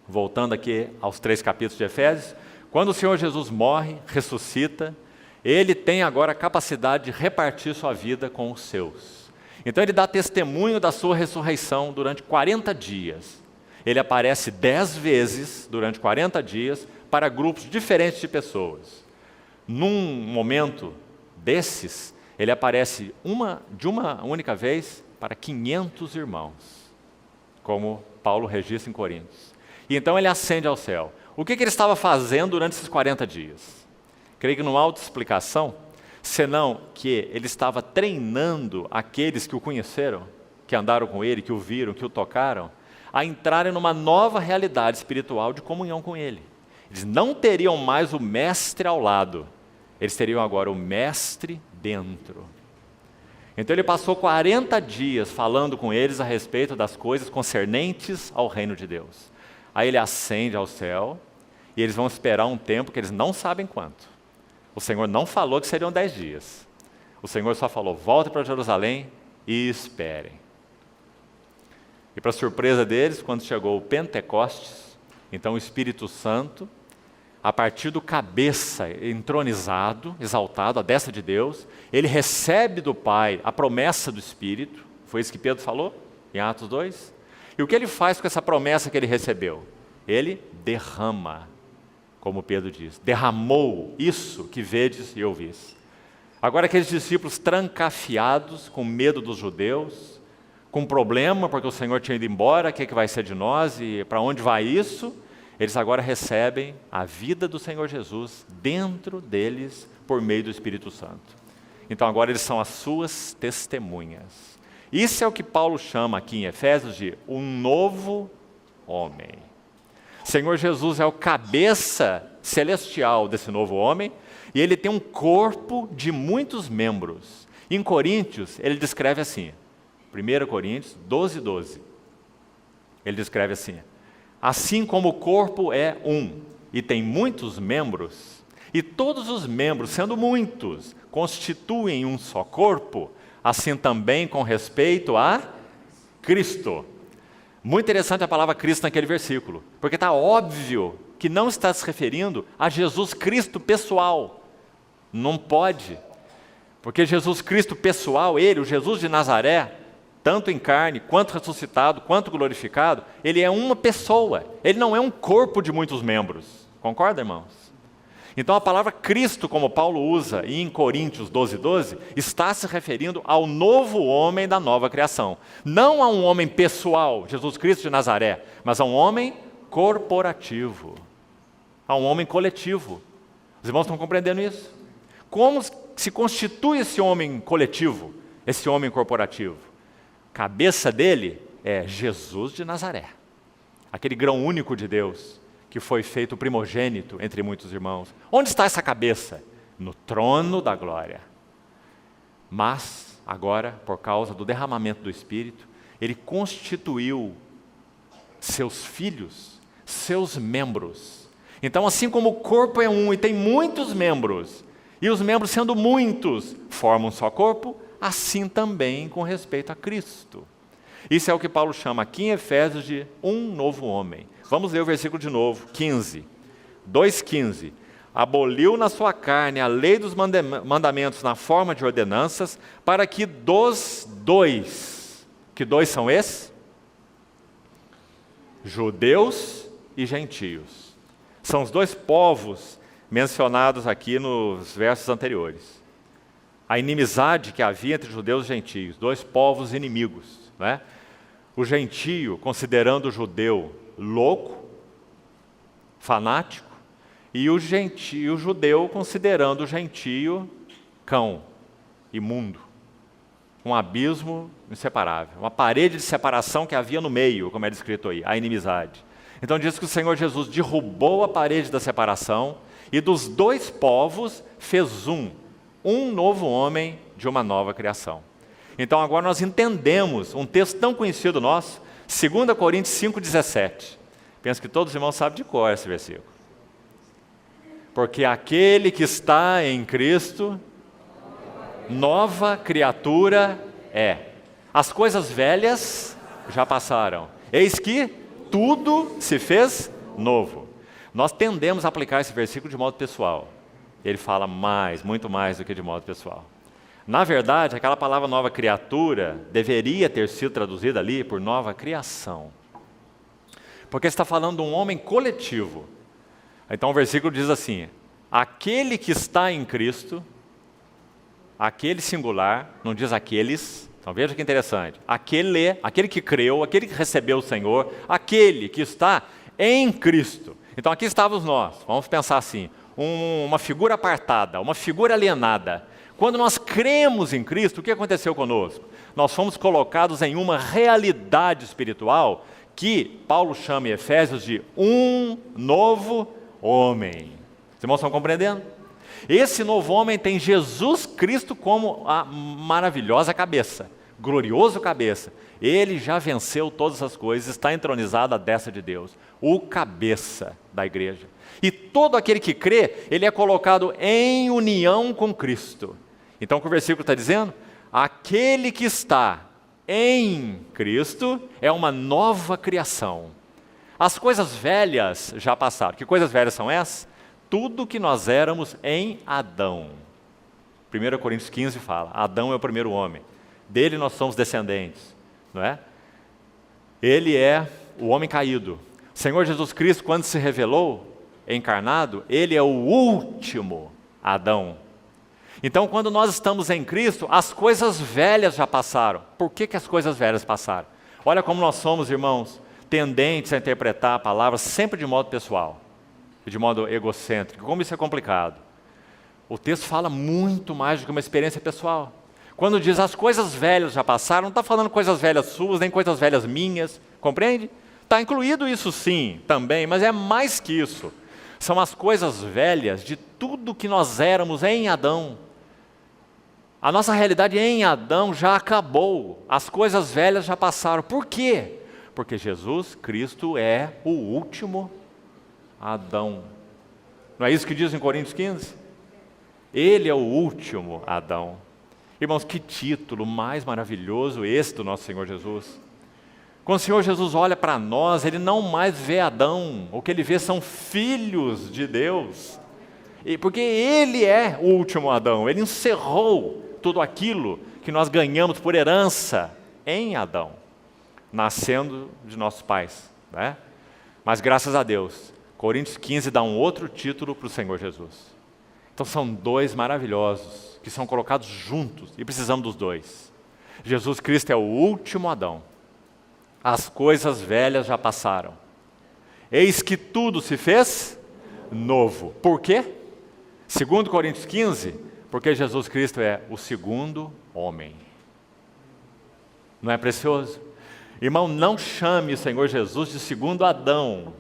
voltando aqui aos 3 capítulos de Efésios, quando o Senhor Jesus morre, ressuscita, ele tem agora a capacidade de repartir sua vida com os seus. Então ele dá testemunho da sua ressurreição durante 40 dias. Ele aparece 10 vezes durante 40 dias para grupos diferentes de pessoas. Num momento desses, ele aparece de uma única vez para 500 irmãos, como Paulo registra em Coríntios. E então ele ascende ao céu. O que ele estava fazendo durante esses 40 dias? Creio que não há outra explicação, senão que ele estava treinando aqueles que o conheceram, que andaram com ele, que o viram, que o tocaram, a entrarem numa nova realidade espiritual de comunhão com ele. Eles não teriam mais o mestre ao lado, eles teriam agora o mestre dentro. Então ele passou 40 dias falando com eles a respeito das coisas concernentes ao reino de Deus. Aí ele ascende ao céu e eles vão esperar um tempo que eles não sabem quanto. O Senhor não falou que seriam 10 dias. O Senhor só falou: voltem para Jerusalém e esperem. E para surpresa deles, quando chegou o Pentecostes, então o Espírito Santo, a partir do cabeça entronizado, exaltado, a destra de Deus, ele recebe do Pai a promessa do Espírito. Foi isso que Pedro falou em Atos 2. E o que ele faz com essa promessa que ele recebeu? Ele derrama, como Pedro diz, derramou isso que vedes e ouvis. Agora aqueles discípulos trancafiados, com medo dos judeus, com problema, porque o Senhor tinha ido embora, o que vai ser de nós e para onde vai isso? Eles agora recebem a vida do Senhor Jesus dentro deles por meio do Espírito Santo. Então agora eles são as suas testemunhas. Isso é o que Paulo chama aqui em Efésios de um novo homem. Senhor Jesus é o cabeça celestial desse novo homem e ele tem um corpo de muitos membros. Em Coríntios, ele descreve assim, 1 Coríntios 12:12. Ele descreve assim: assim como o corpo é um e tem muitos membros, e todos os membros, sendo muitos, constituem um só corpo, assim também com respeito a Cristo. Muito interessante a palavra Cristo naquele versículo, porque está óbvio que não está se referindo a Jesus Cristo pessoal. Não pode, porque Jesus Cristo pessoal, ele, o Jesus de Nazaré, tanto em carne, quanto ressuscitado, quanto glorificado, ele é uma pessoa, ele não é um corpo de muitos membros. Concorda, irmãos? Então a palavra Cristo, como Paulo usa em Coríntios 12:12, está se referindo ao novo homem da nova criação. Não a um homem pessoal, Jesus Cristo de Nazaré, mas a um homem corporativo, a um homem coletivo. Os irmãos estão compreendendo isso? Como se constitui esse homem coletivo, esse homem corporativo? Cabeça dele é Jesus de Nazaré, aquele grão único de Deus, que foi feito primogênito entre muitos irmãos. Onde está essa cabeça? No trono da glória. Mas, agora, por causa do derramamento do Espírito, ele constituiu seus filhos, seus membros. Então, assim como o corpo é um e tem muitos membros, E os membros, sendo muitos, formam um só corpo, assim também com respeito a Cristo. Isso é o que Paulo chama aqui em Efésios de um novo homem. Vamos ler o versículo de novo, 15. 2,15. Aboliu na sua carne a lei dos mandamentos na forma de ordenanças, para que dos dois, que dois são esses? Judeus e gentios. São os dois povos mencionados aqui nos versos anteriores. A inimizade que havia entre judeus e gentios, dois povos inimigos, não é? O gentio considerando o judeu louco, fanático, e o judeu considerando o gentio cão, imundo. Um abismo inseparável, uma parede de separação que havia no meio, como é descrito aí, a inimizade. Então diz que o Senhor Jesus derrubou a parede da separação e dos dois povos fez um novo homem de uma nova criação. Então agora nós entendemos um texto tão conhecido nosso, 2 Coríntios 5,17. Penso que todos os irmãos sabem de cor esse versículo. Porque aquele que está em Cristo, nova criatura é. As coisas velhas já passaram. Eis que tudo se fez novo. Nós tendemos a aplicar esse versículo de modo pessoal. Ele fala mais, muito mais do que de modo pessoal. Na verdade, aquela palavra nova criatura deveria ter sido traduzida ali por nova criação. Porque está falando de um homem coletivo. Então o versículo diz assim: aquele que está em Cristo, aquele singular, não diz aqueles. Então veja que interessante. Aquele que creu, aquele que recebeu o Senhor, aquele que está em Cristo. Então aqui estávamos nós, vamos pensar assim, uma figura apartada, uma figura alienada. Quando nós cremos em Cristo, o que aconteceu conosco? Nós fomos colocados em uma realidade espiritual que Paulo chama em Efésios de um novo homem. Os irmãos estão compreendendo? Esse novo homem tem Jesus Cristo como a maravilhosa cabeça, glorioso cabeça. Ele já venceu todas as coisas, está entronizado à destra de Deus, o cabeça da igreja. E todo aquele que crê, ele é colocado em união com Cristo. Então o que o versículo está dizendo? Aquele que está em Cristo é uma nova criação. As coisas velhas já passaram. Que coisas velhas são essas? Tudo que nós éramos em Adão. 1 Coríntios 15 fala, Adão é o primeiro homem. Dele nós somos descendentes, não é? Ele é o homem caído. O Senhor Jesus Cristo, quando se revelou encarnado, ele é o último Adão. Então, quando nós estamos em Cristo, as coisas velhas já passaram. Por que as coisas velhas passaram? Olha como nós somos, irmãos, tendentes a interpretar a palavra sempre de modo pessoal, de modo egocêntrico. Como isso é complicado. O texto fala muito mais do que uma experiência pessoal. Quando diz as coisas velhas já passaram, não está falando coisas velhas suas, nem coisas velhas minhas, compreende? Está incluído isso sim, também, mas é mais que isso. São as coisas velhas de tudo que nós éramos em Adão. A nossa realidade em Adão já acabou, as coisas velhas já passaram. Por quê? Porque Jesus Cristo é o último Adão. Não é isso que diz em Coríntios 15? Ele é o último Adão. Irmãos, que título mais maravilhoso esse do nosso Senhor Jesus. Quando o Senhor Jesus olha para nós, Ele não mais vê Adão, o que Ele vê são filhos de Deus. Porque Ele é o último Adão, Ele encerrou tudo aquilo que nós ganhamos por herança em Adão, nascendo de nossos pais, né? Mas graças a Deus, Coríntios 15 dá um outro título para o Senhor Jesus. Então são dois maravilhosos, que são colocados juntos, e precisamos dos dois. Jesus Cristo é o último Adão. As coisas velhas já passaram. Eis que tudo se fez novo. Por quê? Segundo Coríntios 15, porque Jesus Cristo é o segundo homem. Não é precioso? Irmão, não chame o Senhor Jesus de segundo Adão.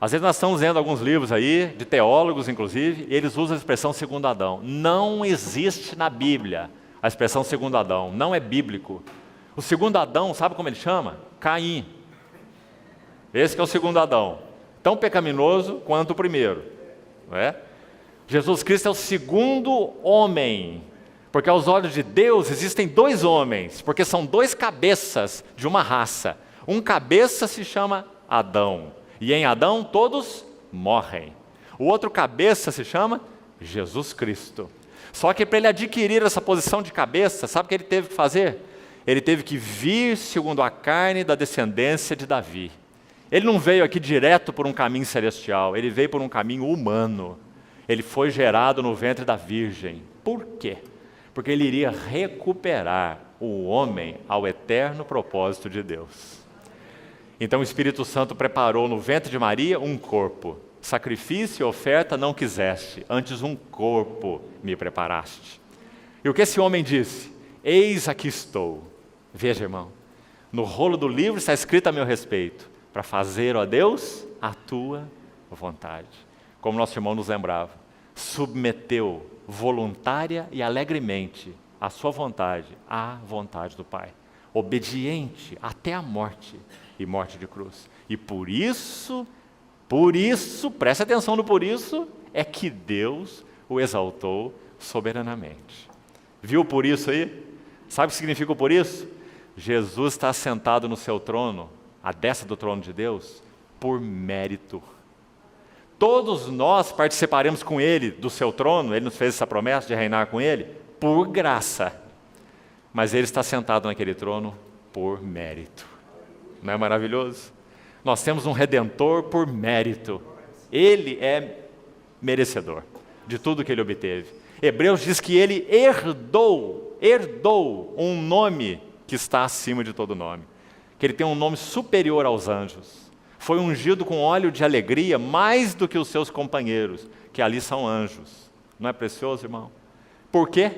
Às vezes nós estamos lendo alguns livros aí, de teólogos inclusive, e eles usam a expressão segundo Adão. Não existe na Bíblia a expressão segundo Adão, não é bíblico. O segundo Adão, sabe como ele chama? Caim. Esse que é o segundo Adão. Tão pecaminoso quanto o primeiro. Não é? Jesus Cristo é o segundo homem, porque aos olhos de Deus existem dois homens, porque são dois cabeças de uma raça. Um cabeça se chama Adão, e em Adão todos morrem. O outro cabeça se chama Jesus Cristo. Só que para ele adquirir essa posição de cabeça, sabe o que ele teve que fazer? Ele teve que vir segundo a carne da descendência de Davi. Ele não veio aqui direto por um caminho celestial, ele veio por um caminho humano. Ele foi gerado no ventre da Virgem. Por quê? Porque ele iria recuperar o homem ao eterno propósito de Deus. Então o Espírito Santo preparou no ventre de Maria um corpo. Sacrifício e oferta não quiseste, antes um corpo me preparaste. E o que esse homem disse? Eis aqui estou. Veja, irmão, no rolo do livro está escrito a meu respeito, para fazer, ó Deus, a tua vontade. Como nosso irmão nos lembrava, submeteu voluntária e alegremente a sua vontade à vontade do Pai. Obediente até a morte, e morte de cruz. E por isso, preste atenção no por isso, é que Deus o exaltou soberanamente. Viu por isso aí? Sabe o que significa o por isso? Jesus está sentado no seu trono, à destra do trono de Deus, por mérito. Todos nós participaremos com Ele do seu trono, Ele nos fez essa promessa de reinar com Ele, por graça. Mas Ele está sentado naquele trono por mérito. Não é maravilhoso? Nós temos um Redentor por mérito. Ele é merecedor de tudo que Ele obteve. Hebreus diz que Ele herdou um nome que está acima de todo nome. Que Ele tem um nome superior aos anjos. Foi ungido com óleo de alegria mais do que os seus companheiros, que ali são anjos. Não é precioso, irmão? Por quê?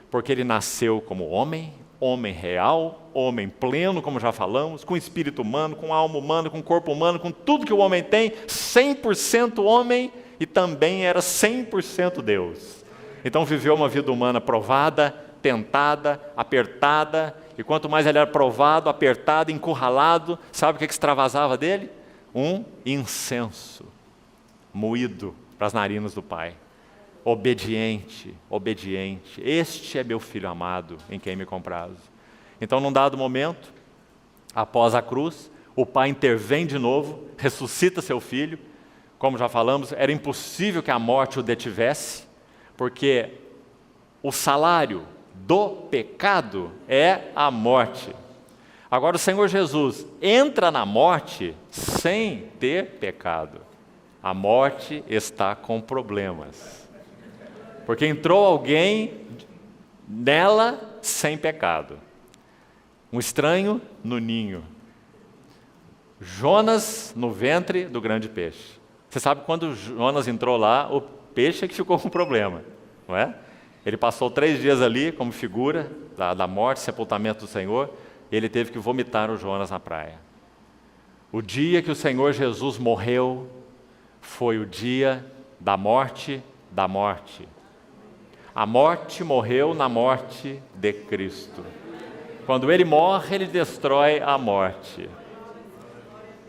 Porque Ele nasceu como homem, homem real, homem pleno, como já falamos, com espírito humano, com alma humana, com corpo humano, com tudo que o homem tem, 100% homem e também era 100% Deus. Então viveu uma vida humana provada, tentada, apertada, e quanto mais ele era provado, apertado, encurralado, sabe o que extravasava dele? Um incenso moído para as narinas do Pai. Obediente, obediente. Este é meu filho amado, em quem me comprazo. Então, num dado momento, após a cruz, o Pai intervém de novo, ressuscita seu filho. Como já falamos, era impossível que a morte o detivesse, porque o salário do pecado é a morte. Agora o Senhor Jesus entra na morte sem ter pecado. A morte está com problemas. Porque entrou alguém nela sem pecado. Um estranho no ninho. Jonas no ventre do grande peixe. Você sabe quando Jonas entrou lá, o peixe é que ficou com problema, não é? Ele passou 3 dias ali como figura da morte, sepultamento do Senhor, e ele teve que vomitar o Jonas na praia. O dia que o Senhor Jesus morreu foi o dia da morte da morte. A morte morreu na morte de Cristo. Quando Ele morre, Ele destrói a morte.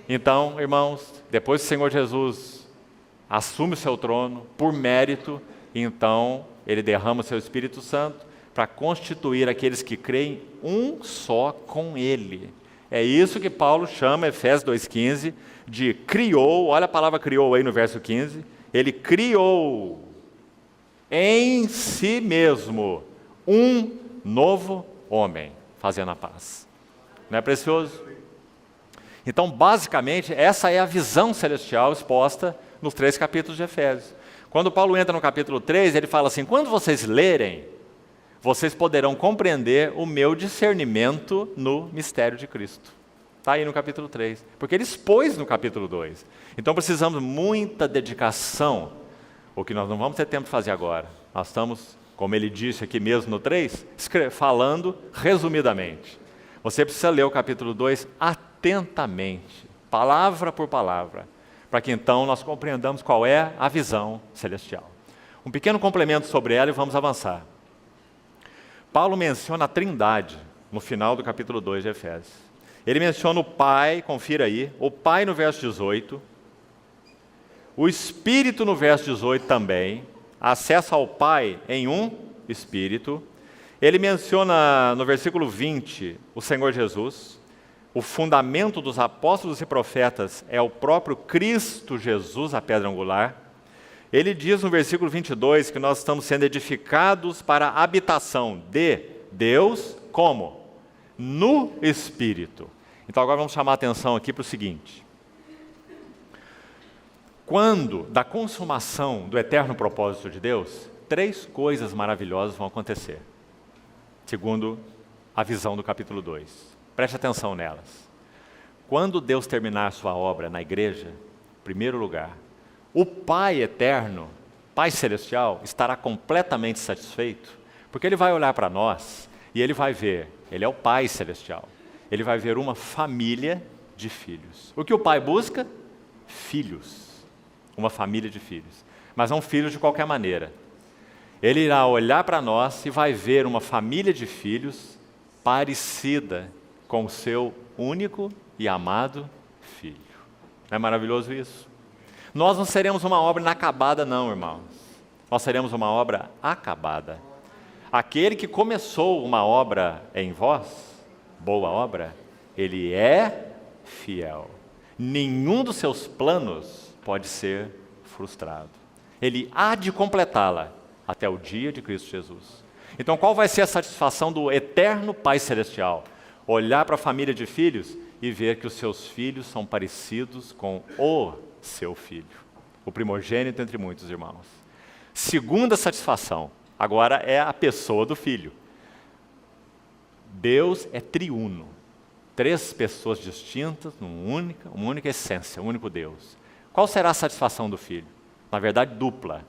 Então, irmãos, depois que o Senhor Jesus assume o seu trono, por mérito, então Ele derrama o seu Espírito Santo para constituir aqueles que creem um só com Ele. É isso que Paulo chama, Efésios 2,15, de criou, olha a palavra criou aí no verso 15, Ele criou em si mesmo um novo homem, fazendo a paz. Não é precioso? Então, basicamente, essa é a visão celestial exposta nos 3 capítulos de Efésios. Quando Paulo entra no capítulo 3, ele fala assim, quando vocês lerem, vocês poderão compreender o meu discernimento no mistério de Cristo. Está aí no capítulo 3, porque ele expôs no capítulo 2. Então precisamos muita dedicação, o que nós não vamos ter tempo de fazer agora. Nós estamos, como ele disse aqui mesmo no 3, falando resumidamente. Você precisa ler o capítulo 2 atentamente, palavra por palavra, para que então nós compreendamos qual é a visão celestial. Um pequeno complemento sobre ela e vamos avançar. Paulo menciona a Trindade no final do capítulo 2 de Efésios. Ele menciona o Pai, confira aí, o Pai no verso 18, o Espírito no verso 18 também, acesso ao Pai em um Espírito. Ele menciona no versículo 20 o Senhor Jesus. O fundamento dos apóstolos e profetas é o próprio Cristo Jesus, a pedra angular. Ele diz no versículo 22 que nós estamos sendo edificados para a habitação de Deus, como? No Espírito. Então agora vamos chamar a atenção aqui para o seguinte. Quando, da consumação do eterno propósito de Deus, 3 coisas maravilhosas vão acontecer, segundo a visão do capítulo 2. Preste atenção nelas. Quando Deus terminar sua obra na igreja, em primeiro lugar, o Pai eterno, Pai celestial, estará completamente satisfeito, porque Ele vai olhar para nós e Ele vai ver, Ele é o Pai celestial, Ele vai ver uma família de filhos. O que o Pai busca? Filhos. Uma família de filhos. Mas não filhos de qualquer maneira. Ele irá olhar para nós e vai ver uma família de filhos parecida com o seu único e amado Filho. Não é maravilhoso isso? Nós não seremos uma obra inacabada não, irmãos. Nós seremos uma obra acabada. Aquele que começou uma obra em vós, boa obra, ele é fiel. Nenhum dos seus planos pode ser frustrado. Ele há de completá-la até o dia de Cristo Jesus. Então, qual vai ser a satisfação do eterno Pai Celestial? Olhar para a família de filhos e ver que os seus filhos são parecidos com o seu filho, o primogênito entre muitos irmãos. Segunda satisfação, agora é a pessoa do Filho. Deus é triuno, 3 pessoas distintas, uma única essência, um único Deus. Qual será a satisfação do Filho? Na verdade, dupla.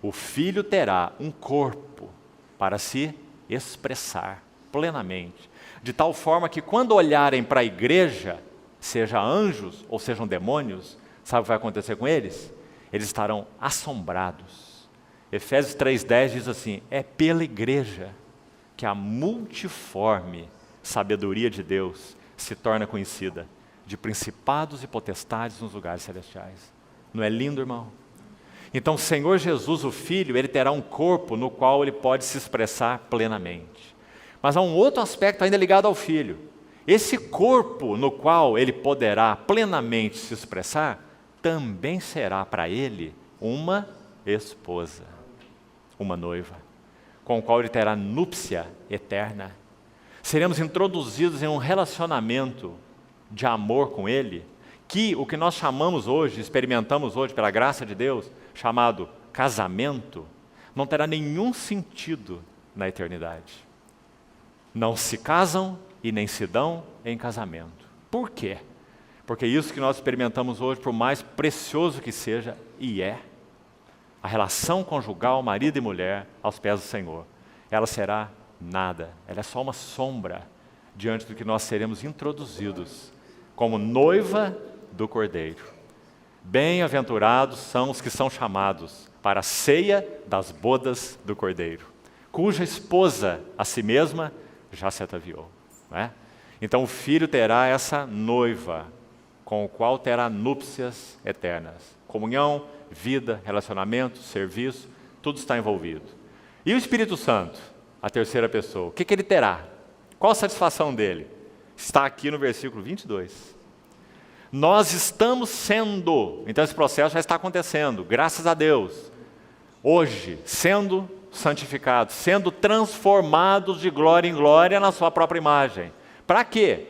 O Filho terá um corpo para se expressar plenamente, de tal forma que quando olharem para a igreja, seja anjos ou sejam demônios, sabe o que vai acontecer com eles? Eles estarão assombrados. Efésios 3,10 diz assim, é pela igreja que a multiforme sabedoria de Deus se torna conhecida, de principados e potestades nos lugares celestiais. Não é lindo, irmão? Então, o Senhor Jesus, o Filho, Ele terá um corpo no qual Ele pode se expressar plenamente. Mas há um outro aspecto ainda ligado ao Filho. Esse corpo no qual Ele poderá plenamente se expressar, também será para Ele uma esposa, uma noiva, com o qual Ele terá núpcia eterna. Seremos introduzidos em um relacionamento de amor com Ele, que o que nós chamamos hoje, experimentamos hoje pela graça de Deus, chamado casamento, não terá nenhum sentido na eternidade. Não se casam e nem se dão em casamento. Por quê? Porque isso que nós experimentamos hoje, por mais precioso que seja, e é, a relação conjugal, marido e mulher, aos pés do Senhor, ela será nada, ela é só uma sombra diante do que nós seremos introduzidos como noiva do Cordeiro. Bem-aventurados são os que são chamados para a ceia das bodas do Cordeiro, cuja esposa, a si mesma, já se ataviou. Não é? Então o Filho terá essa noiva, com o qual terá núpcias eternas. Comunhão, vida, relacionamento, serviço, tudo está envolvido. E o Espírito Santo, a terceira pessoa, o que ele terá? Qual a satisfação dele? Está aqui no versículo 22. Nós estamos sendo, então esse processo já está acontecendo, graças a Deus, hoje, sendo santificados, sendo transformados de glória em glória na sua própria imagem. Para quê?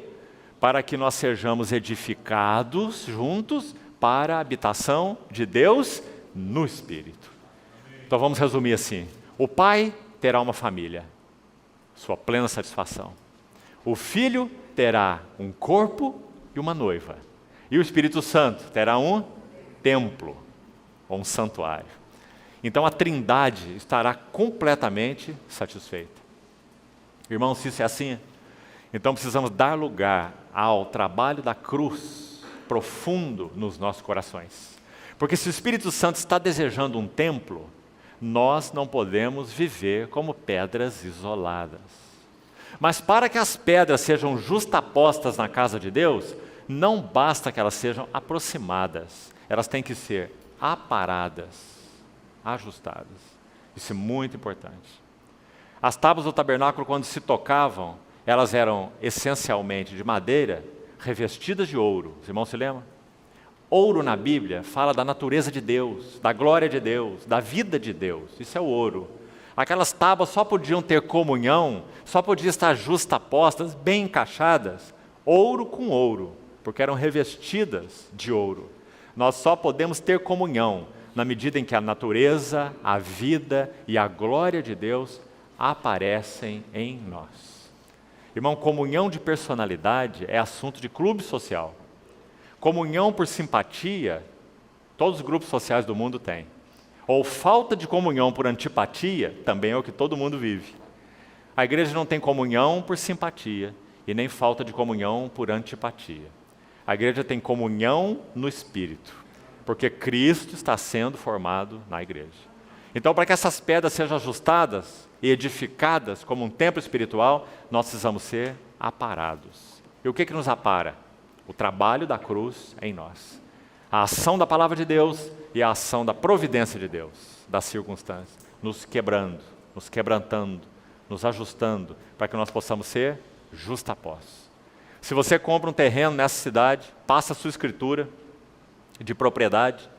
Para que nós sejamos edificados juntos para a habitação de Deus no Espírito. Então vamos resumir assim: o Pai terá uma família, sua plena satisfação. O Filho terá um corpo e uma noiva. E o Espírito Santo terá um templo, ou um santuário. Então a Trindade estará completamente satisfeita. Irmãos, se isso é assim, então precisamos dar lugar ao trabalho da cruz profundo nos nossos corações. Porque se o Espírito Santo está desejando um templo, nós não podemos viver como pedras isoladas. Mas para que as pedras sejam justapostas na casa de Deus, não basta que elas sejam aproximadas, elas têm que ser aparadas, ajustadas. Isso é muito importante. As tábuas do tabernáculo, quando se tocavam, elas eram essencialmente de madeira, revestidas de ouro. Os irmãos se lembram? Ouro na Bíblia fala da natureza de Deus, da glória de Deus, da vida de Deus. Isso é o ouro. Aquelas tábuas só podiam ter comunhão, só podiam estar justapostas, bem encaixadas, ouro com ouro, porque eram revestidas de ouro. Nós só podemos ter comunhão na medida em que a natureza, a vida e a glória de Deus aparecem em nós. Irmão, comunhão de personalidade é assunto de clube social. Comunhão por simpatia, todos os grupos sociais do mundo têm. Ou falta de comunhão por antipatia, também é o que todo mundo vive. A igreja não tem comunhão por simpatia e nem falta de comunhão por antipatia. A igreja tem comunhão no Espírito, porque Cristo está sendo formado na igreja. Então, para que essas pedras sejam ajustadas e edificadas como um templo espiritual, nós precisamos ser aparados. E o que nos apara? O trabalho da cruz em nós. A ação da palavra de Deus e a ação da providência de Deus, das circunstâncias, nos quebrando, nos quebrantando, nos ajustando, para que nós possamos ser justapostos. Se você compra um terreno nessa cidade, passa a sua escritura de propriedade,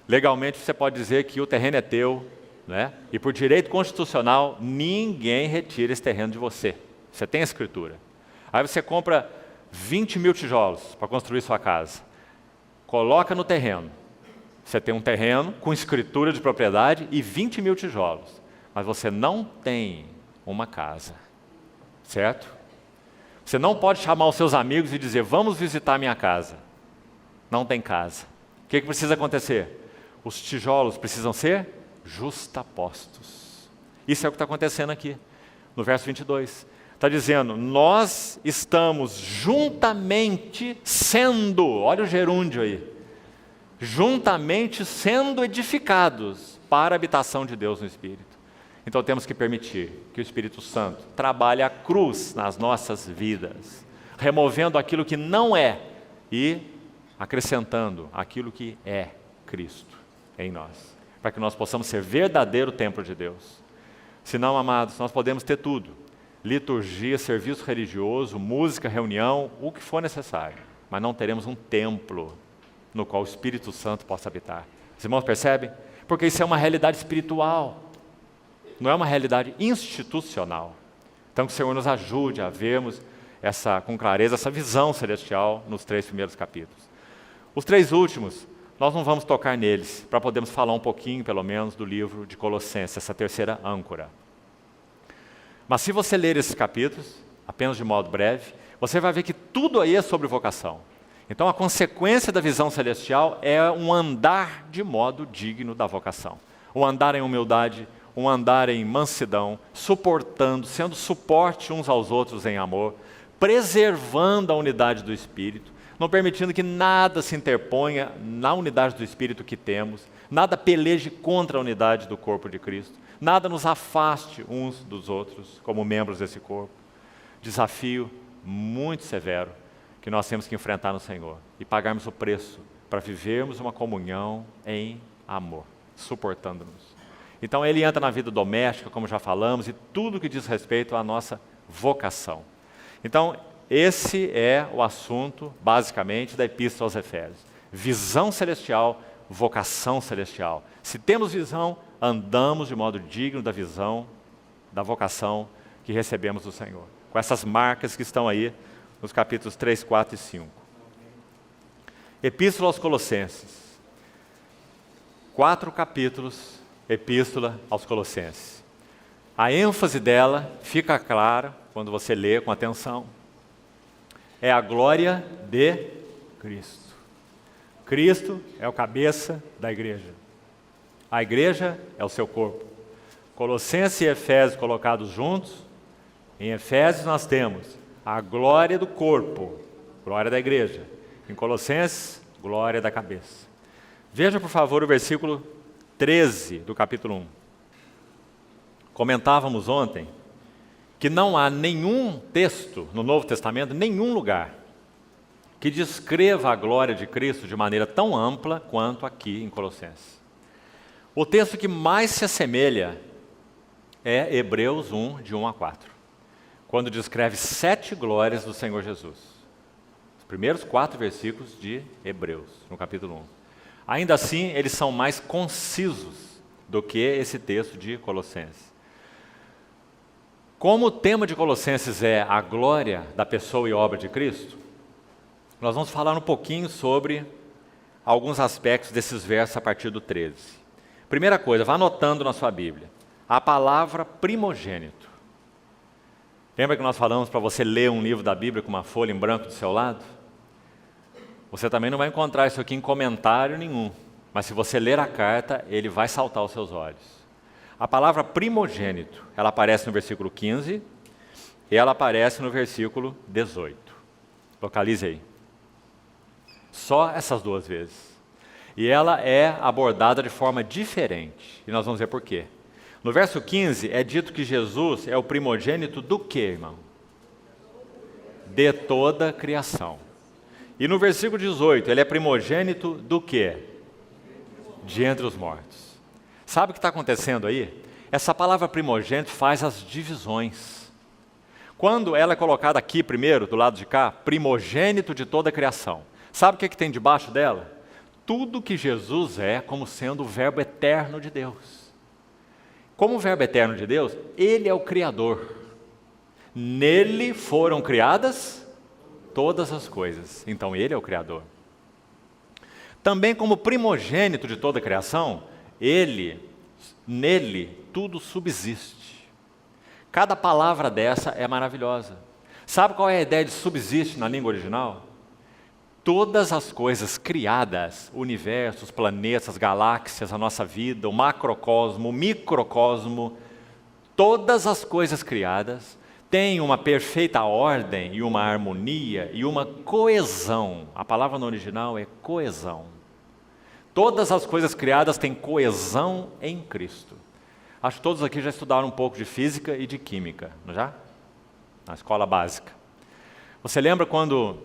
legalmente você pode dizer que o terreno é teu, né? E por direito constitucional, ninguém retira esse terreno de você. Você tem a escritura. Aí você compra 20 mil tijolos para construir sua casa. Coloca no terreno. Você tem um terreno com escritura de propriedade e 20 mil tijolos. Mas você não tem uma casa. Certo? Você não pode chamar os seus amigos e dizer, vamos visitar minha casa. Não tem casa. O que precisa acontecer? Os tijolos precisam ser justapostos. Isso é o que está acontecendo aqui, no verso 22. Está dizendo, nós estamos juntamente sendo, olha o gerúndio aí, juntamente sendo edificados para a habitação de Deus no Espírito. Então temos que permitir que o Espírito Santo trabalhe a cruz nas nossas vidas, removendo aquilo que não é e acrescentando aquilo que é Cristo em nós, para que nós possamos ser verdadeiro templo de Deus. Senão, amados, nós podemos ter tudo, liturgia, serviço religioso, música, reunião, o que for necessário, mas não teremos um templo no qual o Espírito Santo possa habitar. Os irmãos percebem? Porque isso é uma realidade espiritual, não é uma realidade institucional. Então que o Senhor nos ajude a vermos com clareza essa visão celestial nos 3 primeiros capítulos. Os 3 últimos, nós não vamos tocar neles, para podermos falar um pouquinho, pelo menos, do livro de Colossenses, essa terceira âncora. Mas se você ler esses capítulos, apenas de modo breve, você vai ver que tudo aí é sobre vocação. Então a consequência da visão celestial é um andar de modo digno da vocação. Um andar em humildade, um andar em mansidão, suportando, sendo suporte uns aos outros em amor, preservando a unidade do Espírito, não permitindo que nada se interponha na unidade do Espírito que temos, nada peleje contra a unidade do corpo de Cristo, nada nos afaste uns dos outros como membros desse corpo. Desafio muito severo que nós temos que enfrentar no Senhor e pagarmos o preço para vivermos uma comunhão em amor, suportando-nos. Então ele entra na vida doméstica, como já falamos, e tudo que diz respeito à nossa vocação. Então, esse é o assunto, basicamente, da Epístola aos Efésios. Visão celestial, vocação celestial. Se temos visão, andamos de modo digno da visão, da vocação que recebemos do Senhor. Com essas marcas que estão aí nos capítulos 3, 4 e 5. Epístola aos Colossenses. 4 capítulos, Epístola aos Colossenses. A ênfase dela fica clara quando você lê com atenção. É a glória de Cristo. Cristo é o cabeça da igreja. A igreja é o seu corpo. Colossenses e Efésios colocados juntos. Em Efésios nós temos a glória do corpo, glória da igreja. Em Colossenses, glória da cabeça. Veja, por favor, o versículo 13 do capítulo 1. Comentávamos ontem que não há nenhum texto no Novo Testamento, nenhum lugar, que descreva a glória de Cristo de maneira tão ampla quanto aqui em Colossenses. O texto que mais se assemelha é Hebreus 1, de 1 a 4, quando descreve 7 glórias do Senhor Jesus. Os primeiros 4 versículos de Hebreus, no capítulo 1. Ainda assim, eles são mais concisos do que esse texto de Colossenses. Como o tema de Colossenses é a glória da pessoa e obra de Cristo, nós vamos falar um pouquinho sobre alguns aspectos desses versos a partir do 13. Primeira coisa, vá anotando na sua Bíblia, a palavra primogênito. Lembra que nós falamos para você ler um livro da Bíblia com uma folha em branco do seu lado? Você também não vai encontrar isso aqui em comentário nenhum, mas se você ler a carta, ele vai saltar aos seus olhos. A palavra primogênito, ela aparece no versículo 15 e ela aparece no versículo 18. Localize aí. Só essas 2 vezes. E ela é abordada de forma diferente, e nós vamos ver por quê. No verso 15 é dito que Jesus é o primogênito do quê, irmão? De toda a criação. E no versículo 18, ele é primogênito do quê? De entre os mortos. Sabe o que está acontecendo aí? Essa palavra primogênito faz as divisões. Quando ela é colocada aqui primeiro, do lado de cá, primogênito de toda a criação. Sabe o que tem debaixo dela? Tudo que Jesus é como sendo o verbo eterno de Deus. Como o verbo eterno de Deus, ele é o Criador. Nele foram criadas todas as coisas. Então ele é o Criador. Também como primogênito de toda a criação, nele tudo subsiste. Cada palavra dessa é maravilhosa. Sabe qual é a ideia de subsiste na língua original? Todas as coisas criadas, o universo, os planetas, as galáxias, a nossa vida, o macrocosmo, o microcosmo, todas as coisas criadas têm uma perfeita ordem e uma harmonia e uma coesão. A palavra no original é coesão. Todas as coisas criadas têm coesão em Cristo. Acho que todos aqui já estudaram um pouco de física e de química, não já? Na escola básica. Você lembra quando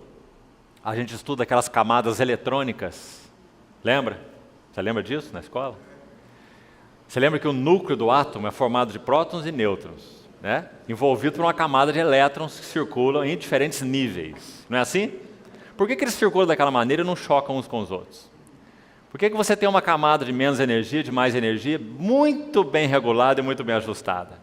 a gente estuda aquelas camadas eletrônicas? Lembra? Você lembra disso na escola? Você lembra que o núcleo do átomo é formado de prótons e nêutrons, né? Envolvido por uma camada de elétrons que circulam em diferentes níveis. Não é assim? Por que eles circulam daquela maneira e não chocam uns com os outros? Por que você tem uma camada de menos energia, de mais energia, muito bem regulada e muito bem ajustada?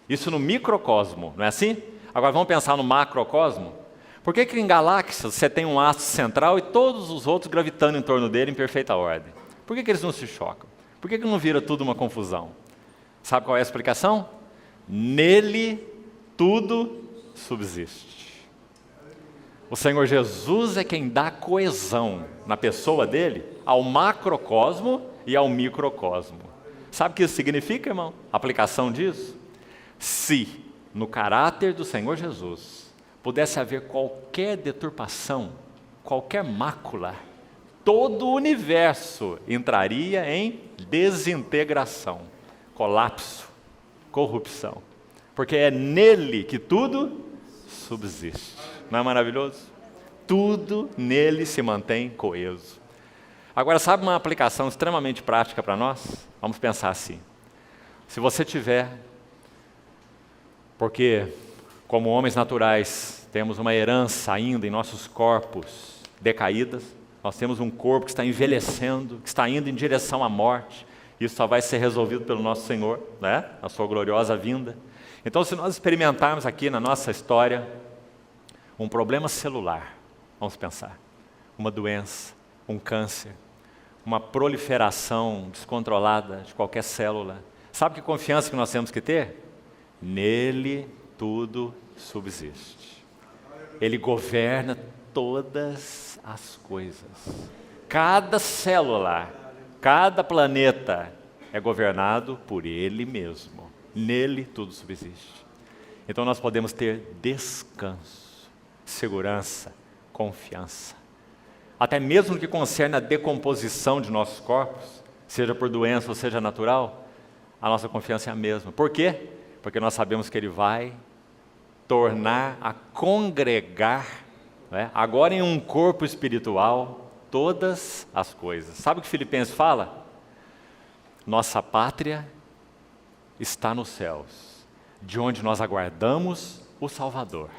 Isso no microcosmo, não é assim? Agora vamos pensar no macrocosmo. Por que em galáxias você tem um astro central e todos os outros gravitando em torno dele em perfeita ordem? Por que eles não se chocam? Por que não vira tudo uma confusão? Sabe qual é a explicação? Nele tudo subsiste. O Senhor Jesus é quem dá coesão na pessoa dele ao macrocosmo e ao microcosmo. Sabe o que isso significa, irmão? A aplicação disso? Se no caráter do Senhor Jesus pudesse haver qualquer deturpação, qualquer mácula, todo o universo entraria em desintegração, colapso, corrupção. Porque é nele que tudo subsiste. Não é maravilhoso? Tudo nele se mantém coeso. Agora, sabe uma aplicação extremamente prática para nós? Vamos pensar assim. Se você tiver, porque como homens naturais temos uma herança ainda em nossos corpos decaídas, nós temos um corpo que está envelhecendo, que está indo em direção à morte. Isso só vai ser resolvido pelo nosso Senhor, né? Na sua gloriosa vinda. Então, se nós experimentarmos aqui na nossa história um problema celular, vamos pensar, uma doença, um câncer, uma proliferação descontrolada de qualquer célula, sabe que confiança que nós temos que ter? Nele tudo subsiste. Ele governa todas as coisas. Cada célula, cada planeta é governado por Ele mesmo. Nele tudo subsiste. Então nós podemos ter descanso, segurança, confiança. Até mesmo no que concerne a decomposição de nossos corpos, seja por doença ou seja natural, a nossa confiança é a mesma. Por quê? Porque nós sabemos que Ele vai tornar a congregar, né, agora em um corpo espiritual, todas as coisas. Sabe o que Filipenses fala? Nossa pátria está nos céus, de onde nós aguardamos o Salvador,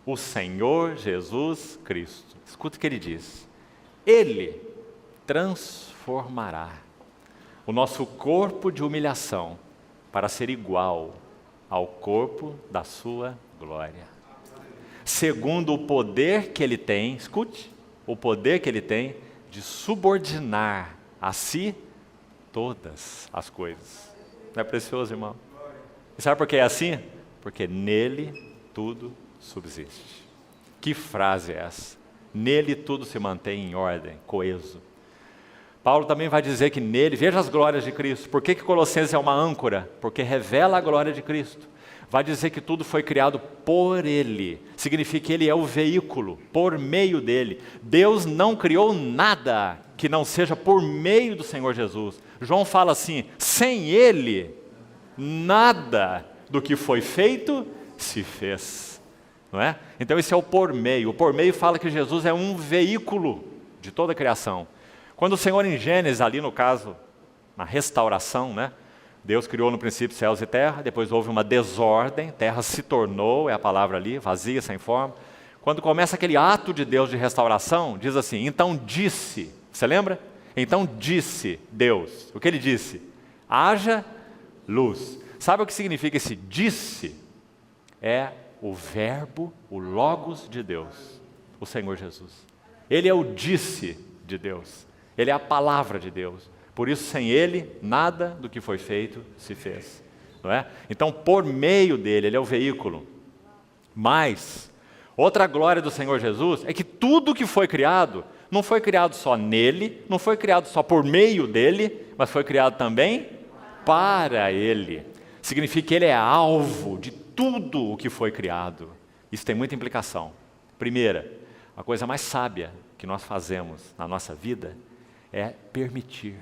o Senhor Jesus Cristo. Escuta o que ele diz. Ele transformará o nosso corpo de humilhação para ser igual ao corpo da sua glória. Segundo o poder que ele tem, escute, o poder que ele tem de subordinar a si todas as coisas. Não é precioso, irmão? E sabe por que é assim? Porque nele tudo subsiste. Que frase é essa? Nele tudo se mantém em ordem, coeso. Paulo também vai dizer que nele, veja as glórias de Cristo. Por que Colossenses é uma âncora? Porque revela a glória de Cristo. Vai dizer que tudo foi criado por Ele. Significa que Ele é o veículo, por meio dEle. Deus não criou nada que não seja por meio do Senhor Jesus. João fala assim, sem Ele, nada do que foi feito se fez. Não é? Então esse é o por meio. O por meio fala que Jesus é um veículo de toda a criação. Quando o Senhor em Gênesis, ali no caso, na restauração, né? Deus criou no princípio céus e terra, depois houve uma desordem, terra se tornou, é a palavra ali, vazia, sem forma. Quando começa aquele ato de Deus de restauração, diz assim, então disse, você lembra? Então disse Deus, o que ele disse? Haja luz. Sabe o que significa esse disse? É o verbo, o logos de Deus, o Senhor Jesus. Ele é o disse de Deus, ele é a palavra de Deus. Por isso, sem Ele, nada do que foi feito se fez. Não é? Então, por meio dele, Ele é o veículo. Mas, outra glória do Senhor Jesus é que tudo que foi criado, não foi criado só nele, não foi criado só por meio dele, mas foi criado também para Ele. Significa que Ele é alvo de tudo o que foi criado. Isso tem muita implicação. Primeira, a coisa mais sábia que nós fazemos na nossa vida é permitir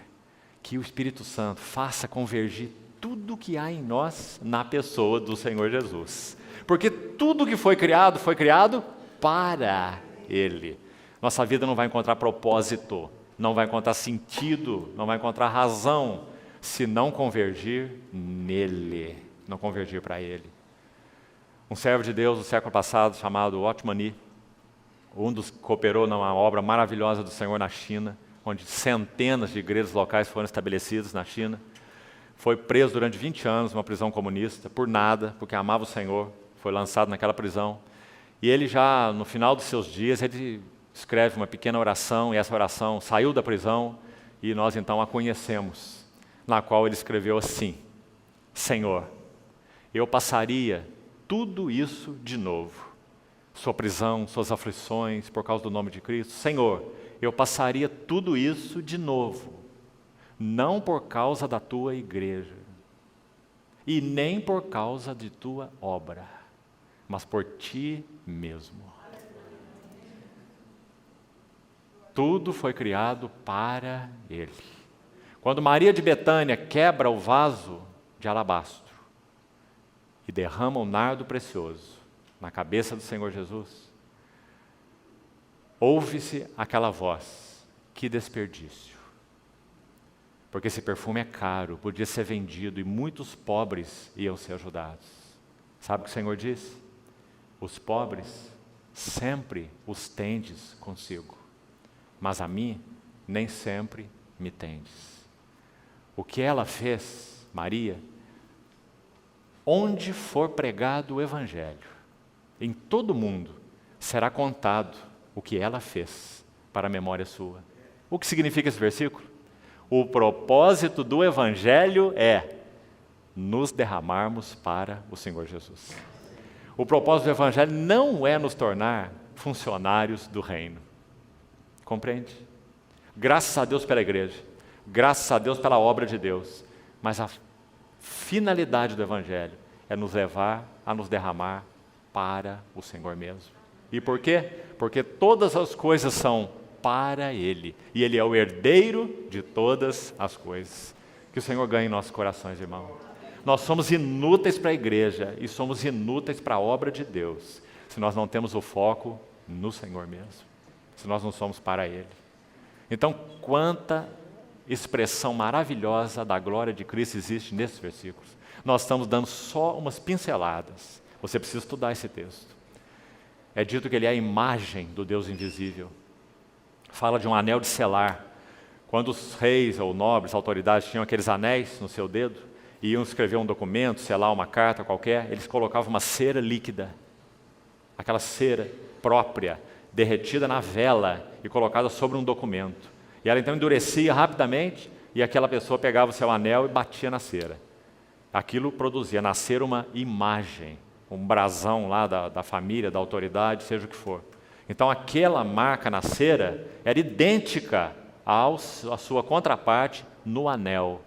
que o Espírito Santo faça convergir tudo que há em nós na pessoa do Senhor Jesus. Porque tudo que foi criado para Ele. Nossa vida não vai encontrar propósito, não vai encontrar sentido, não vai encontrar razão, se não convergir nele, não convergir para Ele. Um servo de Deus do século passado, chamado Otmani, um dos que cooperou numa obra maravilhosa do Senhor na China, onde centenas de igrejas locais foram estabelecidas na China. Foi preso durante 20 anos numa prisão comunista, por nada, porque amava o Senhor, foi lançado naquela prisão. E ele já, no final dos seus dias, ele escreve uma pequena oração, e essa oração saiu da prisão, e nós então a conhecemos, na qual ele escreveu assim, Senhor, eu passaria tudo isso de novo, sua prisão, suas aflições, por causa do nome de Cristo, Senhor, eu passaria tudo isso de novo, não por causa da tua igreja, e nem por causa de tua obra, mas por ti mesmo. Tudo foi criado para Ele. Quando Maria de Betânia quebra o vaso de alabastro e derrama um nardo precioso na cabeça do Senhor Jesus, ouve-se aquela voz, que desperdício. Porque esse perfume é caro, podia ser vendido e muitos pobres iam ser ajudados. Sabe o que o Senhor disse? Os pobres sempre os tendes consigo, mas a mim nem sempre me tendes. O que ela fez, Maria, onde for pregado o Evangelho, em todo o mundo será contado o que ela fez para a memória sua. O que significa esse versículo? O propósito do Evangelho é nos derramarmos para o Senhor Jesus. O propósito do Evangelho não é nos tornar funcionários do reino. Compreende? Graças a Deus pela igreja, graças a Deus pela obra de Deus, mas a finalidade do Evangelho é nos levar a nos derramar para o Senhor mesmo. E por quê? Porque todas as coisas são para Ele, e Ele é o herdeiro de todas as coisas. Que o Senhor ganhe em nossos corações, irmão. Nós somos inúteis para a igreja, e somos inúteis para a obra de Deus, se nós não temos o foco no Senhor mesmo, se nós não somos para Ele. Então, quanta expressão maravilhosa da glória de Cristo existe nesses versículos. Nós estamos dando só umas pinceladas. Você precisa estudar esse texto. É dito que ele é a imagem do Deus invisível. Fala de um anel de selar. Quando os reis ou nobres, autoridades, tinham aqueles anéis no seu dedo, e iam escrever um documento, selar uma carta qualquer, eles colocavam uma cera líquida. Aquela cera própria, derretida na vela e colocada sobre um documento. E ela então endurecia rapidamente, e aquela pessoa pegava o seu anel e batia na cera. Aquilo produzia na cera uma imagem, um brasão lá da família, da autoridade, seja o que for. Então aquela marca na cera era idêntica à sua contraparte no anel.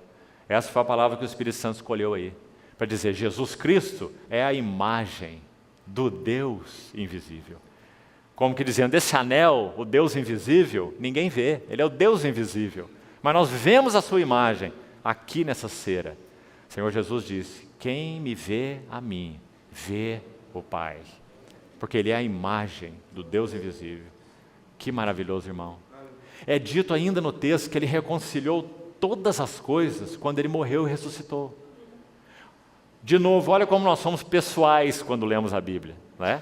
Essa foi a palavra que o Espírito Santo escolheu aí, para dizer, Jesus Cristo é a imagem do Deus invisível. Como que dizendo, esse anel, o Deus invisível, ninguém vê, ele é o Deus invisível. Mas nós vemos a sua imagem aqui nessa cera. O Senhor Jesus disse, quem me vê a mim, vê o Pai. Porque ele é a imagem do Deus invisível. Que maravilhoso, irmão. É dito ainda no texto que ele reconciliou todas as coisas quando ele morreu e ressuscitou. De novo, olha como nós somos pessoais quando lemos a Bíblia, não é?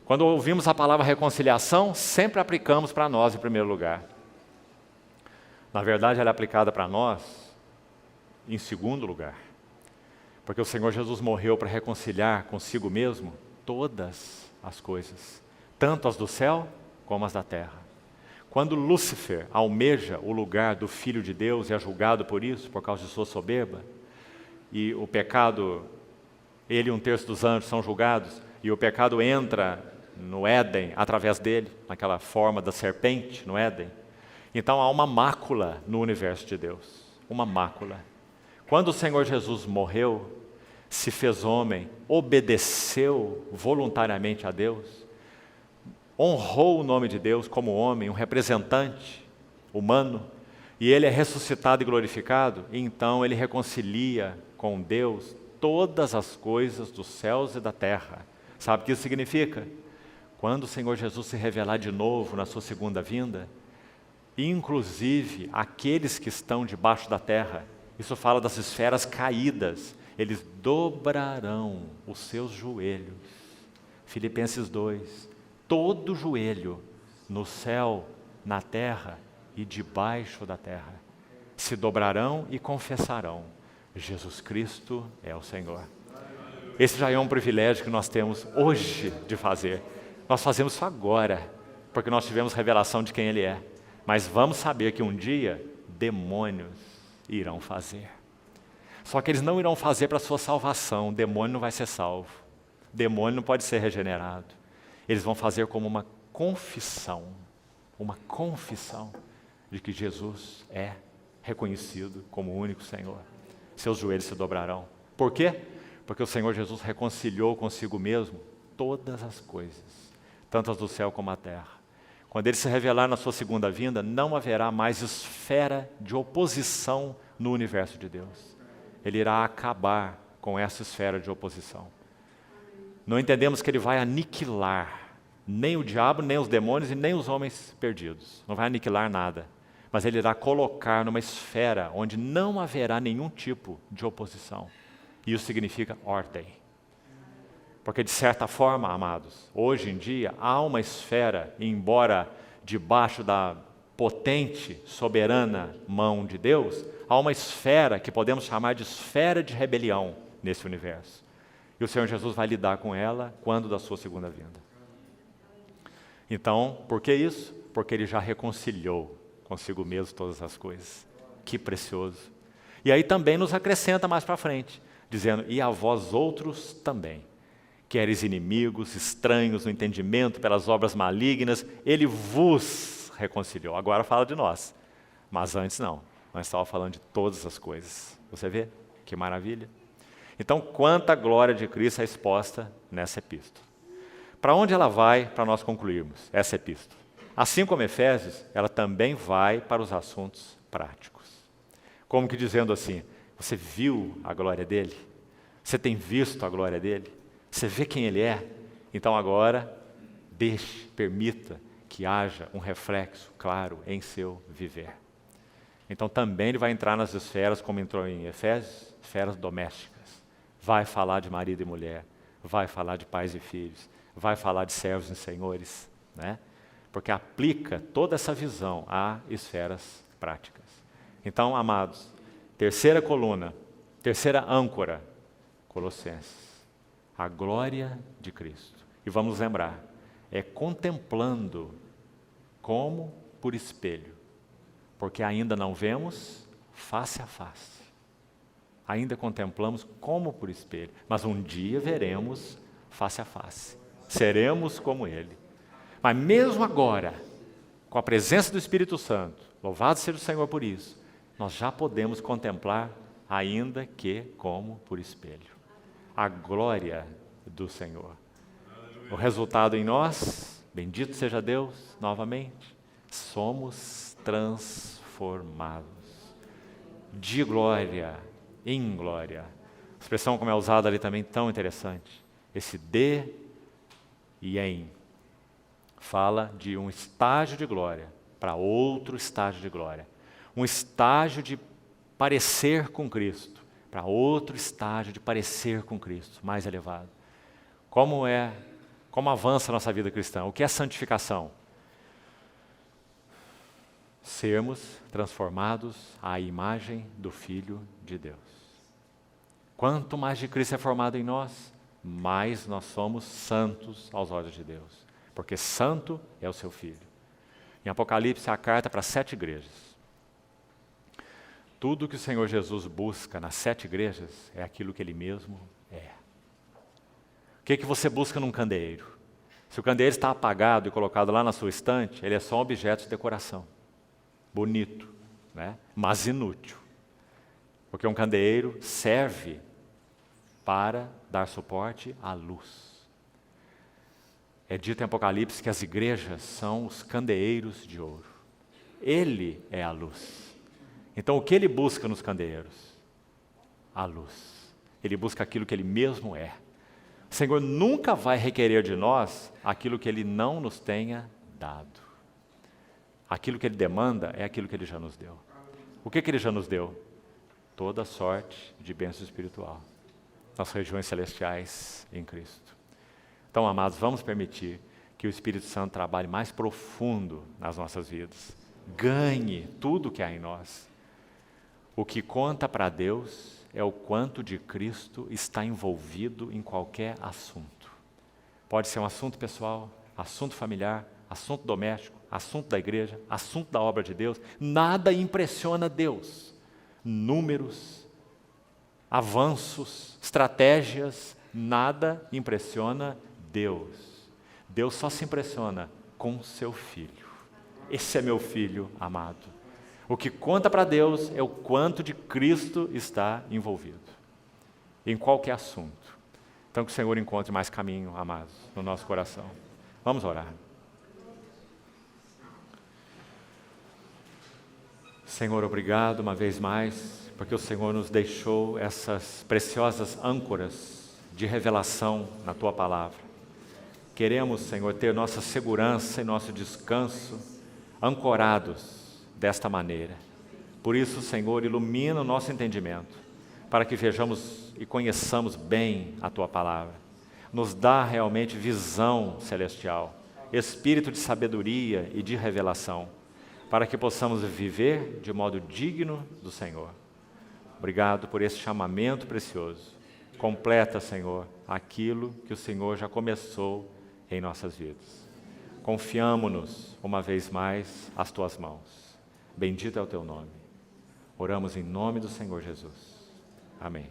Quando ouvimos a palavra reconciliação, sempre aplicamos para nós em primeiro lugar. Na verdade, ela é aplicada para nós em segundo lugar. Porque o Senhor Jesus morreu para reconciliar consigo mesmo todas as coisas, tanto as do céu como as da terra. Quando Lúcifer almeja o lugar do Filho de Deus e é julgado por isso, por causa de sua soberba, e o pecado, ele e 1/3 dos anjos são julgados, e o pecado entra no Éden através dele, naquela forma da serpente no Éden. Então há uma mácula no universo de Deus, uma mácula. Quando o Senhor Jesus morreu, se fez homem, obedeceu voluntariamente a Deus, honrou o nome de Deus como homem, um representante humano, e ele é ressuscitado e glorificado, e então ele reconcilia com Deus todas as coisas dos céus e da terra. Sabe o que isso significa? Quando o Senhor Jesus se revelar de novo na sua segunda vinda, inclusive aqueles que estão debaixo da terra, isso fala das esferas caídas, eles dobrarão os seus joelhos. Filipenses 2, todo joelho no céu, na terra e debaixo da terra se dobrarão e confessarão, Jesus Cristo é o Senhor. Esse já é um privilégio que nós temos hoje de fazer. Nós fazemos isso agora, porque nós tivemos revelação de quem Ele é. Mas vamos saber que um dia, demônios irão fazer. Só que eles não irão fazer para a sua salvação. O demônio não vai ser salvo. O demônio não pode ser regenerado. Eles vão fazer como uma confissão de que Jesus é reconhecido como o único Senhor. Seus joelhos se dobrarão. Por quê? Porque o Senhor Jesus reconciliou consigo mesmo todas as coisas, tanto as do céu como a terra. Quando Ele se revelar na sua segunda vinda, não haverá mais esfera de oposição no universo de Deus. Ele irá acabar com essa esfera de oposição. Não entendemos que Ele vai aniquilar nem o diabo, nem os demônios e nem os homens perdidos. Não vai aniquilar nada. Mas Ele irá colocar numa esfera onde não haverá nenhum tipo de oposição. E isso significa ordem. Porque de certa forma, amados, hoje em dia há uma esfera, embora debaixo da potente, soberana mão de Deus, há uma esfera que podemos chamar de esfera de rebelião nesse universo. E o Senhor Jesus vai lidar com ela quando da sua segunda vinda. Então, por que isso? Porque Ele já reconciliou consigo mesmo todas as coisas. Que precioso. E aí também nos acrescenta mais para frente, dizendo, e a vós outros também, queres inimigos, estranhos no entendimento, pelas obras malignas, Ele vos reconciliou. Agora fala de nós, mas antes não. Nós estávamos falando de todas as coisas. Você vê? Que maravilha. Então, quanta glória de Cristo é exposta nessa epístola. Para onde ela vai para nós concluirmos essa epístola? Assim como Efésios, ela também vai para os assuntos práticos. Como que dizendo assim, você viu a glória dele? Você tem visto a glória dele? Você vê quem ele é? Então agora, permita que haja um reflexo claro em seu viver. Então também ele vai entrar nas esferas, como entrou em Efésios, esferas domésticas. vai falar de marido e mulher, vai falar de pais e filhos, vai falar de servos e senhores, né? Porque aplica toda essa visão a esferas práticas. Então, amados, terceira coluna, terceira âncora, Colossenses, a glória de Cristo. E vamos lembrar, é contemplando como por espelho, porque ainda não vemos face a face. Ainda contemplamos como por espelho, mas um dia veremos face a face. Seremos como Ele. Mas mesmo agora, com a presença do Espírito Santo, louvado seja o Senhor por isso, nós já podemos contemplar, ainda que como por espelho, a glória do Senhor. O resultado em nós, bendito seja Deus, novamente, somos transformados de glória em glória. A expressão como é usada ali também tão interessante. Esse de e em fala de um estágio de glória para outro estágio de glória. Um estágio de parecer com Cristo para outro estágio de parecer com Cristo, mais elevado. Como avança a nossa vida cristã? O que é santificação? Sermos transformados à imagem do Filho de Deus. Quanto mais de Cristo é formado em nós, mais nós somos santos aos olhos de Deus. Porque santo é o seu Filho. Em Apocalipse, a carta para 7 igrejas. Tudo que o Senhor Jesus busca nas 7 igrejas é aquilo que Ele mesmo é. O que você busca num candeeiro? Se o candeeiro está apagado e colocado lá na sua estante, ele é só um objeto de decoração. Bonito, né? Mas inútil. Porque um candeeiro serve para dar suporte à luz. É dito em Apocalipse que as igrejas são os candeeiros de ouro. Ele é a luz. Então o que ele busca nos candeeiros? A luz. Ele busca aquilo que ele mesmo é. O Senhor nunca vai requerer de nós aquilo que Ele não nos tenha dado. Aquilo que Ele demanda é aquilo que Ele já nos deu. O que Ele já nos deu? Toda sorte de bênção espiritual nas regiões celestiais em Cristo. Então, amados, vamos permitir que o Espírito Santo trabalhe mais profundo nas nossas vidas. Ganhe tudo que há em nós. O que conta para Deus é o quanto de Cristo está envolvido em qualquer assunto. Pode ser um assunto pessoal, assunto familiar, assunto doméstico, assunto da igreja, assunto da obra de Deus. Nada impressiona Deus. Números, avanços, estratégias, nada impressiona Deus. Deus só se impressiona com seu Filho. Esse é meu Filho amado. O que conta para Deus é o quanto de Cristo está envolvido, em qualquer assunto. Então que o Senhor encontre mais caminho, amados, no nosso coração. Vamos orar. Senhor, obrigado uma vez mais, porque o Senhor nos deixou essas preciosas âncoras de revelação na Tua Palavra. Queremos, Senhor, ter nossa segurança e nosso descanso ancorados desta maneira. Por isso, Senhor, ilumina o nosso entendimento, para que vejamos e conheçamos bem a Tua Palavra. Nos dá realmente visão celestial, espírito de sabedoria e de revelação, para que possamos viver de modo digno do Senhor. Obrigado por esse chamamento precioso. Completa, Senhor, aquilo que o Senhor já começou em nossas vidas. Confiamo-nos, uma vez mais, às Tuas mãos. Bendito é o Teu nome. Oramos em nome do Senhor Jesus. Amém.